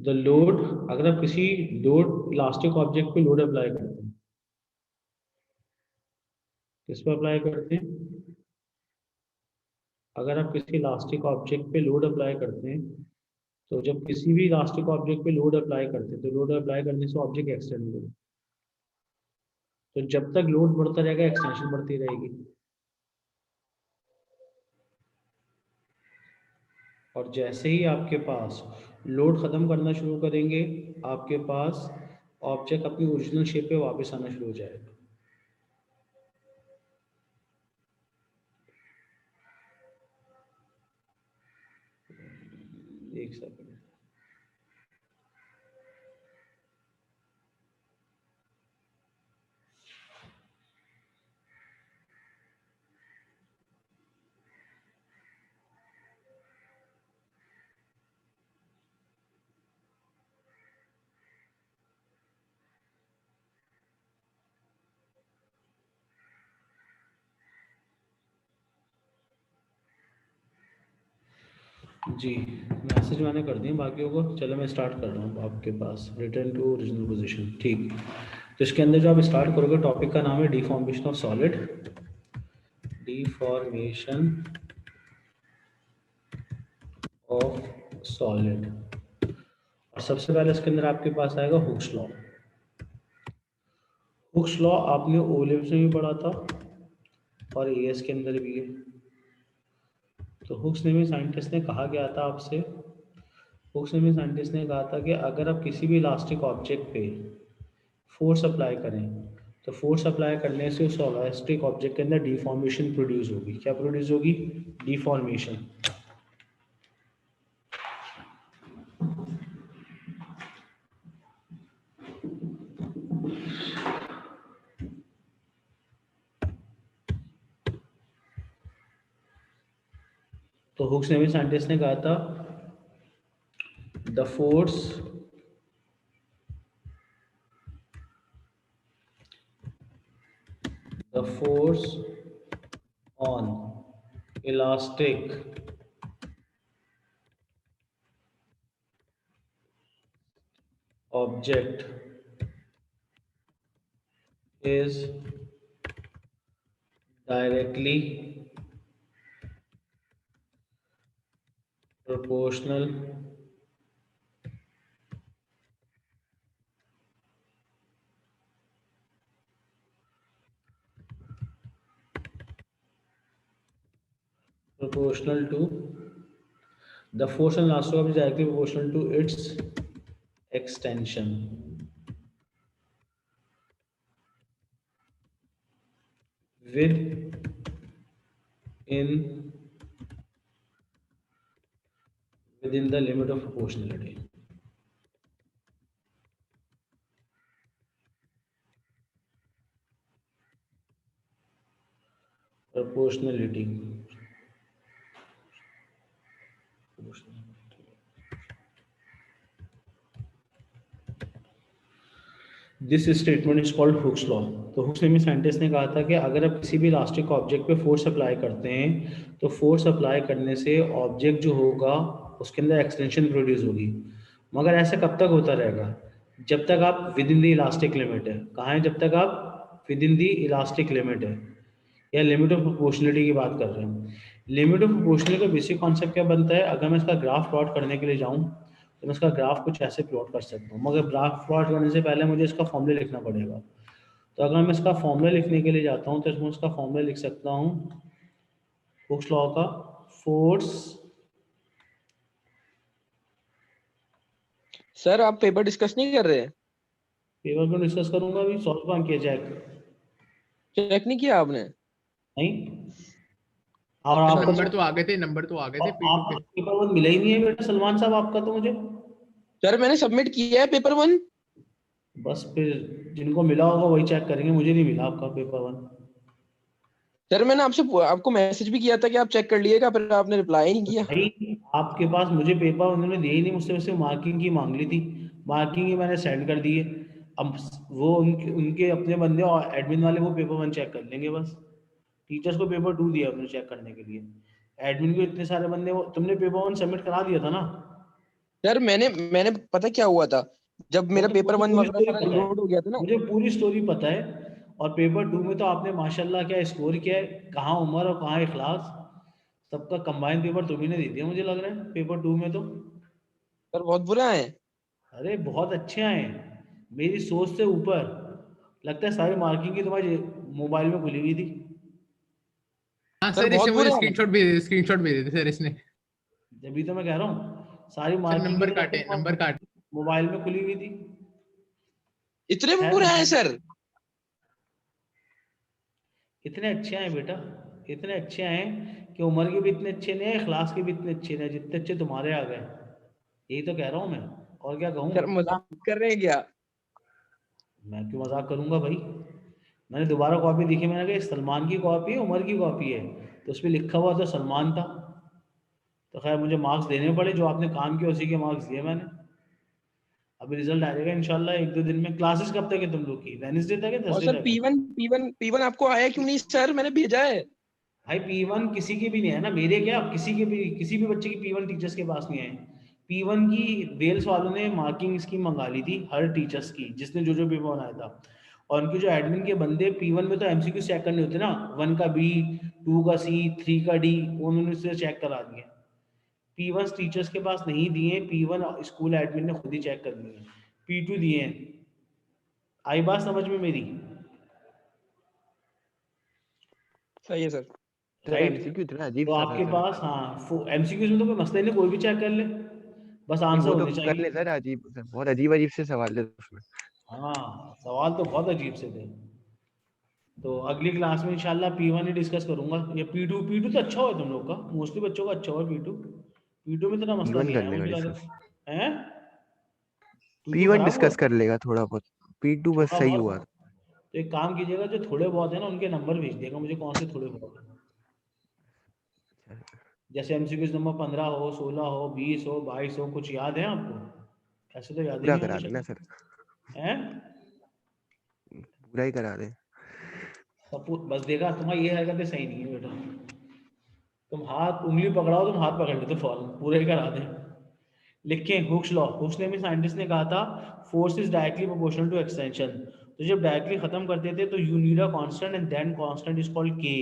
The load, अगर आप किसी लोड इलास्टिक ऑब्जेक्ट पे लोड अप्लाई करते हैं, किस पे अप्लाई करते हैं? अगर आप किसी इलास्टिक ऑब्जेक्ट पे लोड अप्लाई करते हैं, तो जब किसी भी इलास्टिक ऑब्जेक्ट पे लोड अप्लाई करते हैं तो लोड अप्लाई करने से ऑब्जेक्ट एक्सटेंड होगा। तो जब तक लोड बढ़ता रहेगा एक्सटेंशन बढ़ती रहेगी। और जैसे ही आपके पास लोड खत्म करना शुरू करेंगे, आपके पास ऑब्जेक्ट अपनी ओरिजिनल शेप पे वापस आना शुरू हो जाएगा। एक सेकंड। जी, मैसेज मैंने कर दिए बाकियों को। चलो मैं स्टार्ट कर रहा हूँ आपके पास। रिटर्न टू ओरिजिनल पोजीशन, ठीक। तो इसके अंदर जो आप स्टार्ट करोगे, टॉपिक का नाम है deformation of solid. Deformation of solid. और सबसे पहले इसके अंदर आपके पास आएगा हुक्स लॉ। हुक्स लॉ आपने ओ लेवल्स में भी पढ़ा था और एएस के अंदर भी है। तो हुक्स नेमी साइंटिस्ट ने कहा गया था आपसे, हुक्स नेमी साइंटिस्ट ने कहा था कि अगर आप किसी भी इलास्टिक ऑब्जेक्ट पे फोर्स अप्लाई करें, तो फोर्स अप्लाई करने से उस इलास्टिक ऑब्जेक्ट के अंदर डिफॉर्मेशन प्रोड्यूस होगी। क्या प्रोड्यूस होगी? डिफॉर्मेशन। तो हुक्स नेमी साइंटिस्ट ने कहा था the force on elastic object is directly proportional to the force on elastic object is directly proportional to its extension with in within the limit of proportionality. Proportionality. This statement is called Hooke's law. तो hooks Nemi scientist ने कहा था कि अगर आप किसी भी elastic object पे फोर्स अप्लाई करते हैं, तो फोर्स अप्लाई करने से ऑब्जेक्ट जो होगा उसके अंदर एक्सटेंशन प्रोड्यूस होगी। मगर ऐसा कब तक होता रहेगा? जब तक आप with in the elastic limit है। कहाँ है? जब तक आप with in the elastic limit है, या लिमिट ऑफ प्रोपोर्शनलिटी की बात कर रहे हैं। लिमिट ऑफ प्रोपोर्शनलिटी का बेसिक कॉन्सेप्ट क्या बनता है? अगर मैं इसका ग्राफ प्लॉट करने के लिए जाऊँ, तो मैं इसका ग्राफ कुछ ऐसे प्लॉट कर सकता हूँ, मगर ग्राफ प्लॉट करने से पहले मुझे इसका फॉर्मूला लिखना पड़ेगा। तो अगर मैं इसका फॉर्मूला लिखने के लिए जाता हूँ, तो इसमें इसका फॉर्मूला लिख सकता हूँ हुक्स लॉ का। फोर्स, सर आप पेपर डिस्कस नहीं कर रहे? पेपर को डिस्कस करूंगा, अभी सॉल्व कहाँ किया जाए? चेक नहीं किया आपने? नहीं। और आपका नंबर तो आ गए थे, नंबर तो आ गए थे P2 के। पेपर वन मिला ही नहीं है बेटा सलमान साहब आपका तो मुझे। सर मैंने सबमिट किया है पेपर 1। बस फिर जिनको मिला होगा वही चेक करेंगे, मुझे नहीं मिला आपका पेपर वन। सर मैंने आपको मैसेज भी किया था कि आप चेक कर लिएगा, पर आपने रिप्लाई नहीं किया। भाई आपके पास मुझे पेपर उन्होंने दिया ही नहीं, मुझसे वैसे मार्किंग की मांग ली थी, मार्किंग ही मैंने सेंड कर दी है। अब वो उनके अपने बंदे और एडमिन वाले वो पेपर वन चेक कर लेंगे बस। टीचर्स को पेपर टू दिया उन्होंने चेक करने के लिए, एडमिन को इतने सारे बंदे। वो तुमने पेपर वन सबमिट करा दिया था ना? सर मैंने पता क्या हुआ था, जब मेरा मुझे पेपर 1 पूरी वगैरह स्टोरी सारा पता है, लोड हो गया था ना। मुझे पूरी स्टोरी पता है। और पेपर 2 में तो आपने माशाल्लाह क्या स्कोर किया है, कहाँ उमर और कहाँ इखलास, सबका कंबाइन पेपर तुम्ही ने दे दिया मुझे लग रहा है पेपर 2 में तो। सर बहुत बुरा है। अरे बहुत अच्छे आए हैं, मेरी सोच से ऊपर। लगता है सारी मार्किंग की तुम्हारी मोबाइल में खुली हुई थी। हाँ सर सर, बहुत इसे मुझे बुरा है। स्क्रीनशॉट भेजे थे सर इसने। जब तो मैं कह रहा हूँ सारी सर मार्किंग की नंबर तो लगता काटे, है नंबर तुम्हारे काट। मोबाइल में खुली हुई थी। इतने खैर बुरे हैं मैं, सर। इतने अच्छे आए बेटा, इतने अच्छे आए कि उम्र के भी इतने अच्छे नहीं आए, क्लास के भी इतने अच्छे नहीं आए जितने अच्छे तुम्हारे आ गए। यही तो कह रहा हूँ मैं, और क्या कहूँ। सर मजाक कर रहे हैं क्या? मैं क्यों मजाक करूंगा भाई। मैंने दोबारा कॉपी देखी, मैंने कहा ये सलमान की कॉपी है उमर की कॉपी है, तो उस पर लिखा हुआ तो सलमान था। तो खैर मुझे मार्क्स देने पड़े, जो आपने काम किया उसी के मार्क्स दिए मैंने। अभी रिजल्ट आ जाएगा इंशाल्लाह 1-2 दिन में। क्लासेस कब तक है तुम लोग की, वेडनेसडे तक है और थर्सडे सर तक है? P1 आपको आया क्यों नहीं सर? मैंने भेजा है। भाई P1 किसी के भी नहीं है ना, मेरे क्या, किसी के भी, किसी भी बच्चे की P1 टीचर्स के पास नहीं है। P1 की वेल्स वालों ने मार्किंग स्कीम मंगा ली थी हर टीचर्स की, जिसने जो जो पेपर बनाया था। और उनके जो एडमिन के बंदे P1 में तो एमसीक्यू चेक करने होते ना, 1 का बी, 2 का सी, 3 का डी, उन्होंने से चेक करा दिए। P1 टीचर्स के पास नहीं दिए, P1 स्कूल एडमिन ने खुद ही चेक कर दिए। P2 दिए हैं। आई बात समझ में मेरी? सही है सर। Sir right. एमसीक्यू इतना अजीब तो सा था आपके सर। पास, हाँ एमसीक्यूज में तो कोई मसला ही नहीं, कोई भी चेक कर ले, बस नहीं आंसर वो तो होने कर ले चाहिए। सर, अजीब सर, बहुत अजीब अजीब से सवाल है उसमें। हाँ सवाल तो बहुत अजीब से थे। तो अगली क्लास में इंशाल्लाह P1 ही डिस्कस करूंगा, या P2। P2 तो अच्छा हुआ तुम लोग का, मोस्टली बच्चों का अच्छा हुआ P2। P2 में इतना मसला P1 नहीं कर आया लेगा मुझे लग डिस्कस। रहा है। P2 P1 खराब हुआ डिस्कस कर लेगा थोड़ा बहुत। P2 बस थोड़ा सही बहुत। हुआ। तो एक काम कीजिएगा, जो थोड़े बहुत है ना उनके नंबर भेज देगा मुझे, कौन से थोड़े बहुत हैं। जैसे एमसीक्यूज नंबर 15 हो, 16 हो, 20 हो, 22 हो, कुछ याद है आपको? ऐसे तो याद ही पूरा नहीं करा होंगे देना सर, शायद हैं। पूरा ही करा दे। बस देखा, तुम्हारी ये हरकतें सही नहीं है बेटा। तुम हाथ उंगली पकड़ाओ, तुम हाथ पकड़ लेते फौरन, पूरे ही करा दें। लिखें हुक्स लॉ। हुक्स ने भी साइंटिस्ट ने कहा था force is directly proportional to extension. तो जब डायरेक्टली खत्म करते थे तो you need a constant and then constant is called K.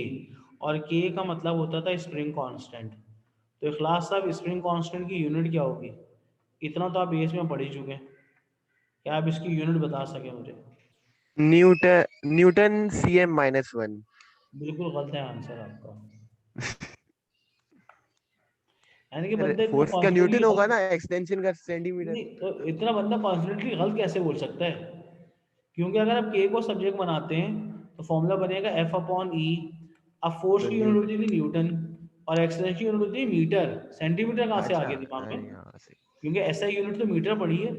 और के का मतलब होता था स्प्रिंग कांस्टेंट। तो इखलास साहब स्प्रिंग कांस्टेंट की यूनिट क्या होगी? इतना तो आप बेस में पढ़ ही चुके हैं, क्या आप इसकी यूनिट बता सके मुझे? Newton CM-1। बिल्कुल गलत है आंसर आपका। यानी कि सर बंदा इतना फोर्स का न्यूटन होगा कॉन्फिडेंटली, ना, एक्सटेंशन का सेंटीमीटर। नहीं तो इतना बंदा कॉन्फिडेंटली गलत कैसे बोल सकता है? क्योंकि अगर आप के को सब्जेक्ट बनाते हैं तो फॉर्मूला बनेगा F/E। अब फोर्स तो की यूनिट न्यूटन। होती थी न्यूटन, और एक्सलेशन की यूनिट होती है मीटर। सेंटीमीटर कहाँ से आ अच्छा, गया दिमाग में? अरे यहाँ से। क्योंकि SI यूनिट तो मीटर पड़ी है।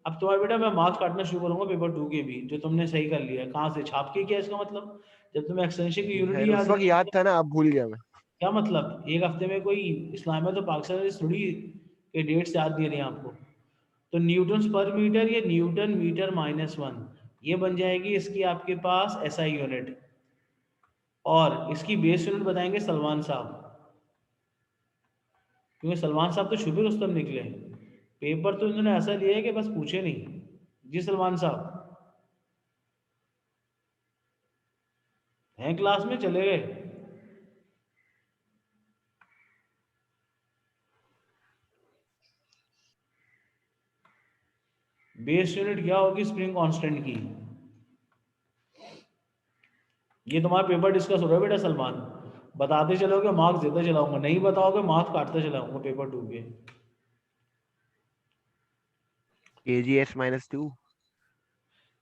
अब तुम्हारा बेटा मैं मार्क्स काटना शुरू करूंगा पेपर 2 के भी, जो तुमने सही कर लिया है, कहाँ से छाप के किया इसका मतलब? जब तुम्हें एक्सटेंशन की यूनिट खैर ही उस याद वक्त नहीं है याद तो था ना, अब भूल गया मैं। क्या मतलब? एक हफ्ते में कोई इस्लामिया तो पाकिस्तान से थोड़ी के डेट्स याद दे रहे हैं आपको। तो न्यूटन पर मीटर, ये न्यूटन मीटर -1, ये बन जाएगी इसकी आपके पास SI यूनिट। और इसकी बेस यूनिट बताएंगे सलमान साहब, क्योंकि सलमान साहब तो छुपे रुस्तम निकले। पेपर तो इन्होंने ऐसा लिया है कि बस पूछे नहीं। जी सलमान साहब हैं क्लास में, चले गए? बेस यूनिट क्या होगी स्प्रिंग कांस्टेंट की? ये तुम्हारा पेपर डिस्कस हो रहा है बेटा सलमान, बताते चलोगे मार्क्स देता चलाऊंगा, नहीं बताओगे मार्क्स काटता चलाऊंगा पेपर 2 के। KGS-2।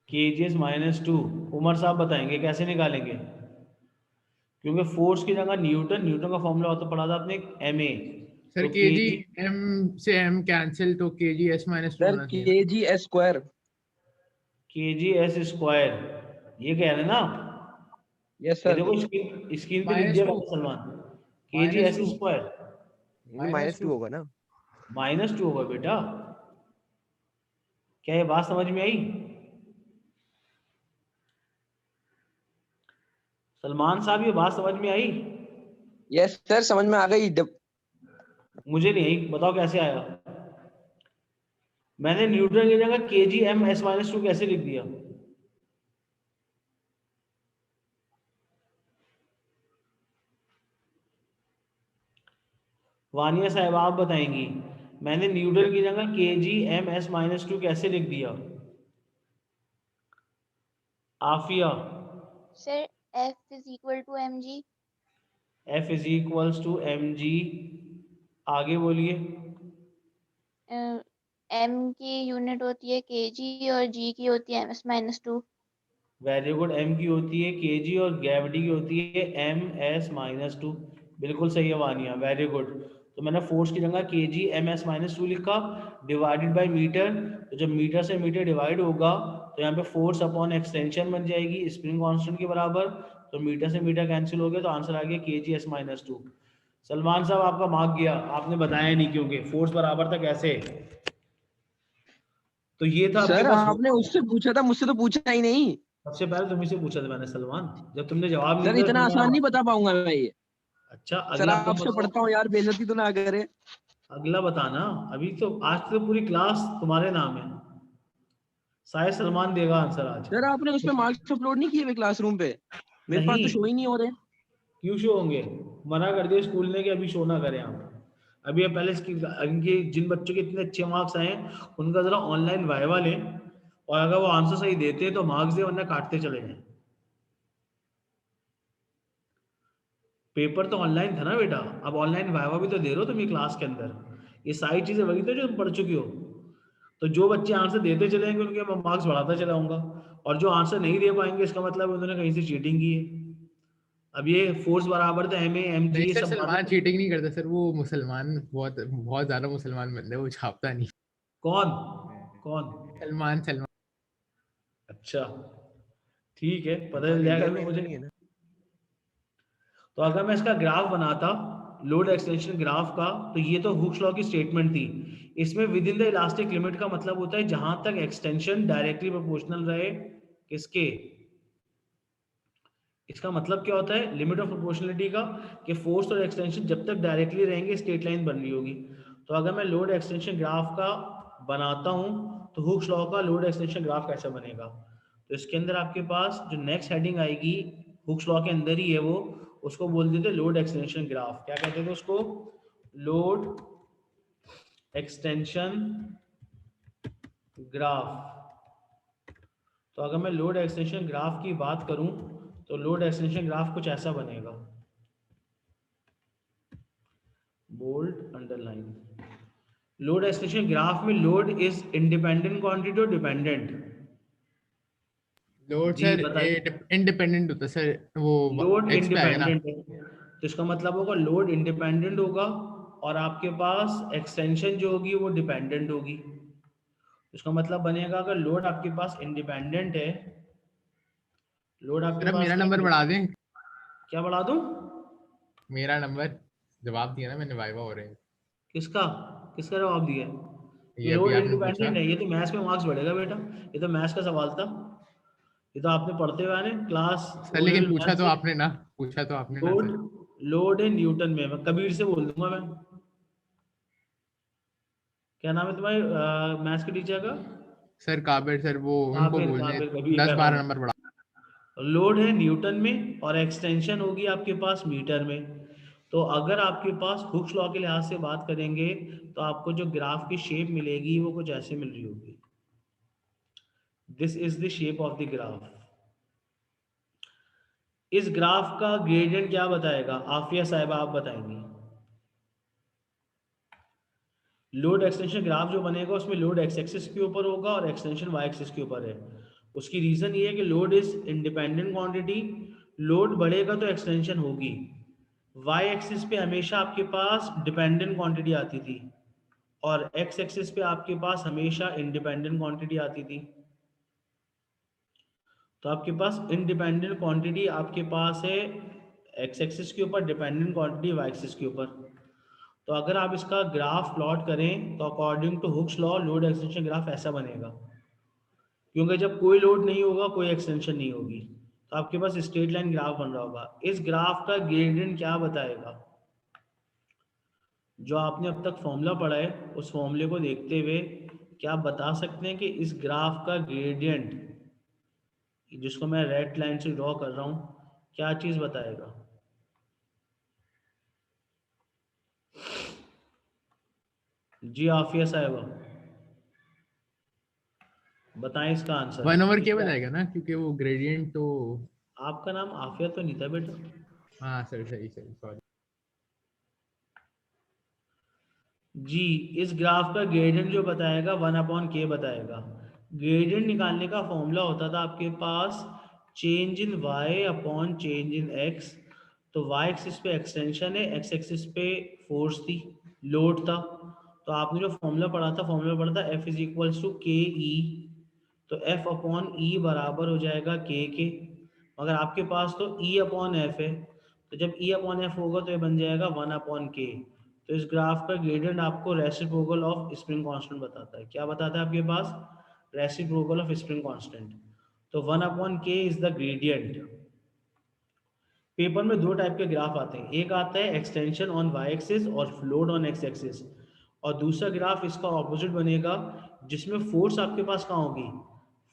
KGS-2 उमर साहब बताएंगे कैसे निकालेंगे, क्योंकि फोर्स की जगह न्यूटन, न्यूटन का फॉर्मूला होता पढ़ा था आपने MA। सर तो केजी, KG, एम से एम कैंसिल, तो KG(S-2) सर होना चाहिए। kgs²। KGS², ये कह रहे हैं ना आप? यस ये सर। देखो स्क्रीन स्क्रीन पे लिख दिया -2, मैंने सलमान, के जी एस -2, स्क्वायर ये भी -2। -2 होगा ना। -2 होगा बेटा। क्या ये बात समझ में आई? सलमान साहब ये बात समझ में आई? यस सर, समझ में आ गई। मुझे नहीं आई, बताओ कैसे आया? मैंने न्यूटन की जगह kgm(s-2) कैसे लिख दिया? वानिया साहब आप बताएंगी, मैंने न्यूटन की जगह kgm(s-2) कैसे लिख दिया? Afia, sir F is equal to mg. F is equals to mg, आगे बोलिए। m की यूनिट होती है kg और g की होती है ms-2. वेरी गुड, m की होती है kg और ग्रेविटी की होती है ms-2। बिल्कुल सही है वानिया, वेरी गुड। तो मैंने फोर्स की जगह kg(ms-2) लिखा, डिवाइडेड बाय मीटर। तो जब मीटर से मीटर डिवाइड होगा तो यहाँ पे फोर्स अपॉन एक्सटेंशन बन जाएगी स्प्रिंग कांस्टेंट के बराबर। तो मीटर से मीटर कैंसिल हो गया, तो आंसर आ गया kg(s-2). सलमान साहब आपका मार्क गया, आपने बताया नहीं क्योंकि फोर्स बराबर था कैसे। तो ये था आपके सर पास। आपने उससे पूछा था, मुझसे तो पूछा ही नहीं। सबसे पहले तुम्ही से पूछा था मैंने सलमान, जब तुमने जवाब नहीं सर दिया इतना फिर आसान नहीं मैंने। बता पाऊंगा मैं ये। अच्छा सर अगला तुम आपसे बताओ। पढ़ता हूँ यार, बेइज्जती तो ना करे। अगला बताना, अभी तो आज तो पूरी क्लास तुम्हारे नाम है, शायद सलमान देगा आंसर आज। सर आपने उस पे मार्क्स अपलोड नहीं किए हुए क्लासरूम पे? मेरे पास तो नहीं, शो ही नहीं हो रहे। क्यों शो होंगे? मना कर दिया स्कूल ने कि अभी शो ना करें आप। अभी आप पहले इनके जिन बच्चों के इतने अच्छे मार्क्स आए हैं उनका जरा ऑनलाइन वाइवा लें, और अगर वो आंसर सही देते हैं तो मार्क्स दे, वरना काटते चले जाएं। पेपर तो ऑनलाइन था ना बेटा, अब ऑनलाइन वाइवा भी तो दे रहे हो तुम ये क्लास के अंदर। ये सारी चीजें वही तो जो तुम पढ़ चुकी हो। तो जो बच्चे आंसर देते चलेंगे उनके मैं मार्क्स बढ़ाता चला जाऊंगा, और जो आंसर नहीं दे पाएंगे इसका मतलब उन्होंने कहीं से चीटिंग की है। अब ये फोर्स बराबर था एम ए एम जी नहीं ये सर, सब सलमान बातें। चीटिंग नहीं करता सर, वो मुसलमान बहुत बहुत ज्यादा मुसलमान बंदे, वो छापता नहीं। कौन कौन? सलमान सलमान अच्छा ठीक है, पता चल सलमान जाएगा इंडिया तो में तो मुझे। नहीं है ना? तो अगर मैं इसका ग्राफ बनाता, लोड एक्सटेंशन ग्राफ का, तो ये तो हुक्स लॉ की स्टेटमेंट थी। इसमें with in the elastic limit का मतलब होता है जहां तक एक्सटेंशन डायरेक्टली प्रोपोर्शनल रहे किसके। इसका मतलब क्या होता है लिमिट ऑफ प्रोपोर्शनलिटी का, कि फोर्स और एक्सटेंशन जब तक डायरेक्टली रहेंगे स्ट्रेट लाइन बन रही होगी। तो अगर मैं लोड एक्सटेंशन ग्राफ का बनाता हूं तो हुक्स लॉ का लोड एक्सटेंशन ग्राफ कैसा बनेगा। तो इसके अंदर आपके पास जो नेक्स्ट हेडिंग आएगी हुक्स लॉ के अंदर ही है वो, उसको बोल देते लोड एक्सटेंशन ग्राफ। क्या कहते थे उसको? Load extension graph. तो अगर मैं लोड एक्सटेंशन ग्राफ की बात करूं तो लोड एक्सटेंशन ग्राफ कुछ ऐसा बनेगा, bold underline. Load extension graph में लोड इज इंडिपेंडेंट क्वांटिटी और डिपेंडेंट? लोड जी सर बताइए। इंडिपेंडेंट होता है सर, वो लोड एक्स पे आएगा ना। इंडिपेंडेंट है, तो इसका मतलब होगा लोड इंडिपेंडेंट होगा और आपके पास एक्सटेंशन जो होगी वो डिपेंडेंट होगी। इसका मतलब बनेगा अगर लोड आपके पास इंडिपेंडेंट है, लोड सर आपके अब पास मेरा क्या नंबर बढ़ा दें? क्या बढ़ा दूं? मेरा नंबर, जवाब दिया ना मैंने, वाइवा हो रहे हैं। किसका? किसका जवाब दिया है? ये अभी लोड आपने पूछा। इंडिपेंडेंट है, ये तो मैथ्स में मार्क्स बढ़ेगा बेटा, ये तो मैथ्स का सवाल था, ये तो आपने पढ़ते हुए आने क्लास सर ओ लेकिन लेवल पूछा मैथ्स तो से। आपने ना, पूछा तो आपने ना लोड, सर। लोड है न्यूटन में, मैं कबीर से बोल दूंगा मैं। क्या नाम है तुम्हारे मैथ्स के टीचर का? सर काबिर सर, वो उनको काबिर, बोलने काबिर कबीर का नाम 10-12 नंबर है। बढ़ा। लोड है न्यूटन में और एक्सटेंशन होगी आपके पास मीटर में। तो अगर आपके पास हुक्स लॉ के लिहाज से बात करेंगे तो आपको जो ग्राफ की शेप मिलेगी वो कुछ ऐसे मिल रही होगी। This is the shape of the graph. इस ग्राफ का ग्रेडियंट क्या बताएगा? आफिया साहिबा आप बताएंगी। लोड एक्सटेंशन ग्राफ जो बनेगा उसमें लोड एक्स एक्सिस के ऊपर होगा और एक्सटेंशन वाई एक्सिस के ऊपर है। उसकी रीजन ये है कि load is independent quantity, load बढ़ेगा तो एक्सटेंशन होगी। वाई एक्सिस पे हमेशा आपके पास डिपेंडेंट क्वांटिटी आती थी और एक्स एक्सिस पे आपके पास हमेशा इंडिपेंडेंट क्वांटिटी आती थी। तो आपके पास इंडिपेंडेंट क्वांटिटी आपके पास है एक्स एक्सिस के ऊपर, डिपेंडेंट क्वांटिटी वाई एक्सिस के ऊपर। तो अगर आप इसका ग्राफ प्लॉट करें तो according to Hooke's law load extension graph ऐसा बनेगा, क्योंकि जब कोई लोड नहीं होगा कोई एक्सटेंशन नहीं होगी, तो आपके पास स्ट्रेट लाइन ग्राफ बन रहा होगा। इस ग्राफ का ग्रेडियंट क्या बताएगा? जो आपने अब तक फॉर्मूला पढ़ा है उस फॉर्मूले को देखते हुए क्या आप बता सकते हैं कि इस ग्राफ का ग्रेडियंट, जिसको मैं रेड लाइन से ड्रॉ कर रहा हूँ, क्या चीज बताएगा? जी आफिया साहिबा, बताएं इसका आंसर। 1/k क्या बताएगा ना, क्योंकि वो ग्रेडियंट तो। आपका नाम आफिया तो नहीं था बेटा? हाँ सर, सही सही, सॉरी। जी, इस ग्राफ का ग्रेडियंट जो बताएगा 1/k बताएगा। ग्रेडियंट निकालने का फॉर्मूला होता था आपके पास change in y upon change in x। तो y एक्सिस पे एक्सटेंशन है, x एक्सिस पे फोर्स थी, लोड था। तो आपने जो फॉर्मूला पढ़ा था F इज इक्वल्स टू के ई। तो F अपॉन ई बराबर हो जाएगा के। मगर आपके पास तो E अपॉन एफ है, तो जब E अपॉन एफ होगा तो ये बन जाएगा 1/k। तो इस ग्राफ का ग्रेडियंट आपको रेसिप्रोकल ऑफ स्प्रिंग कांस्टेंट बताता है। क्या बताता है आपके पास? Reciprocal of spring constant. तो 1/k is the gradient. Paper में दो टाइप के ग्राफ आते हैं, एक आता है एक्सटेंशन ऑन y एक्सिस और फ्लोड ऑन x एक्सिस, और दूसरा ग्राफ इसका ऑपोजिट बनेगा, जिसमें फोर्स आपके पास कहाँ होगी?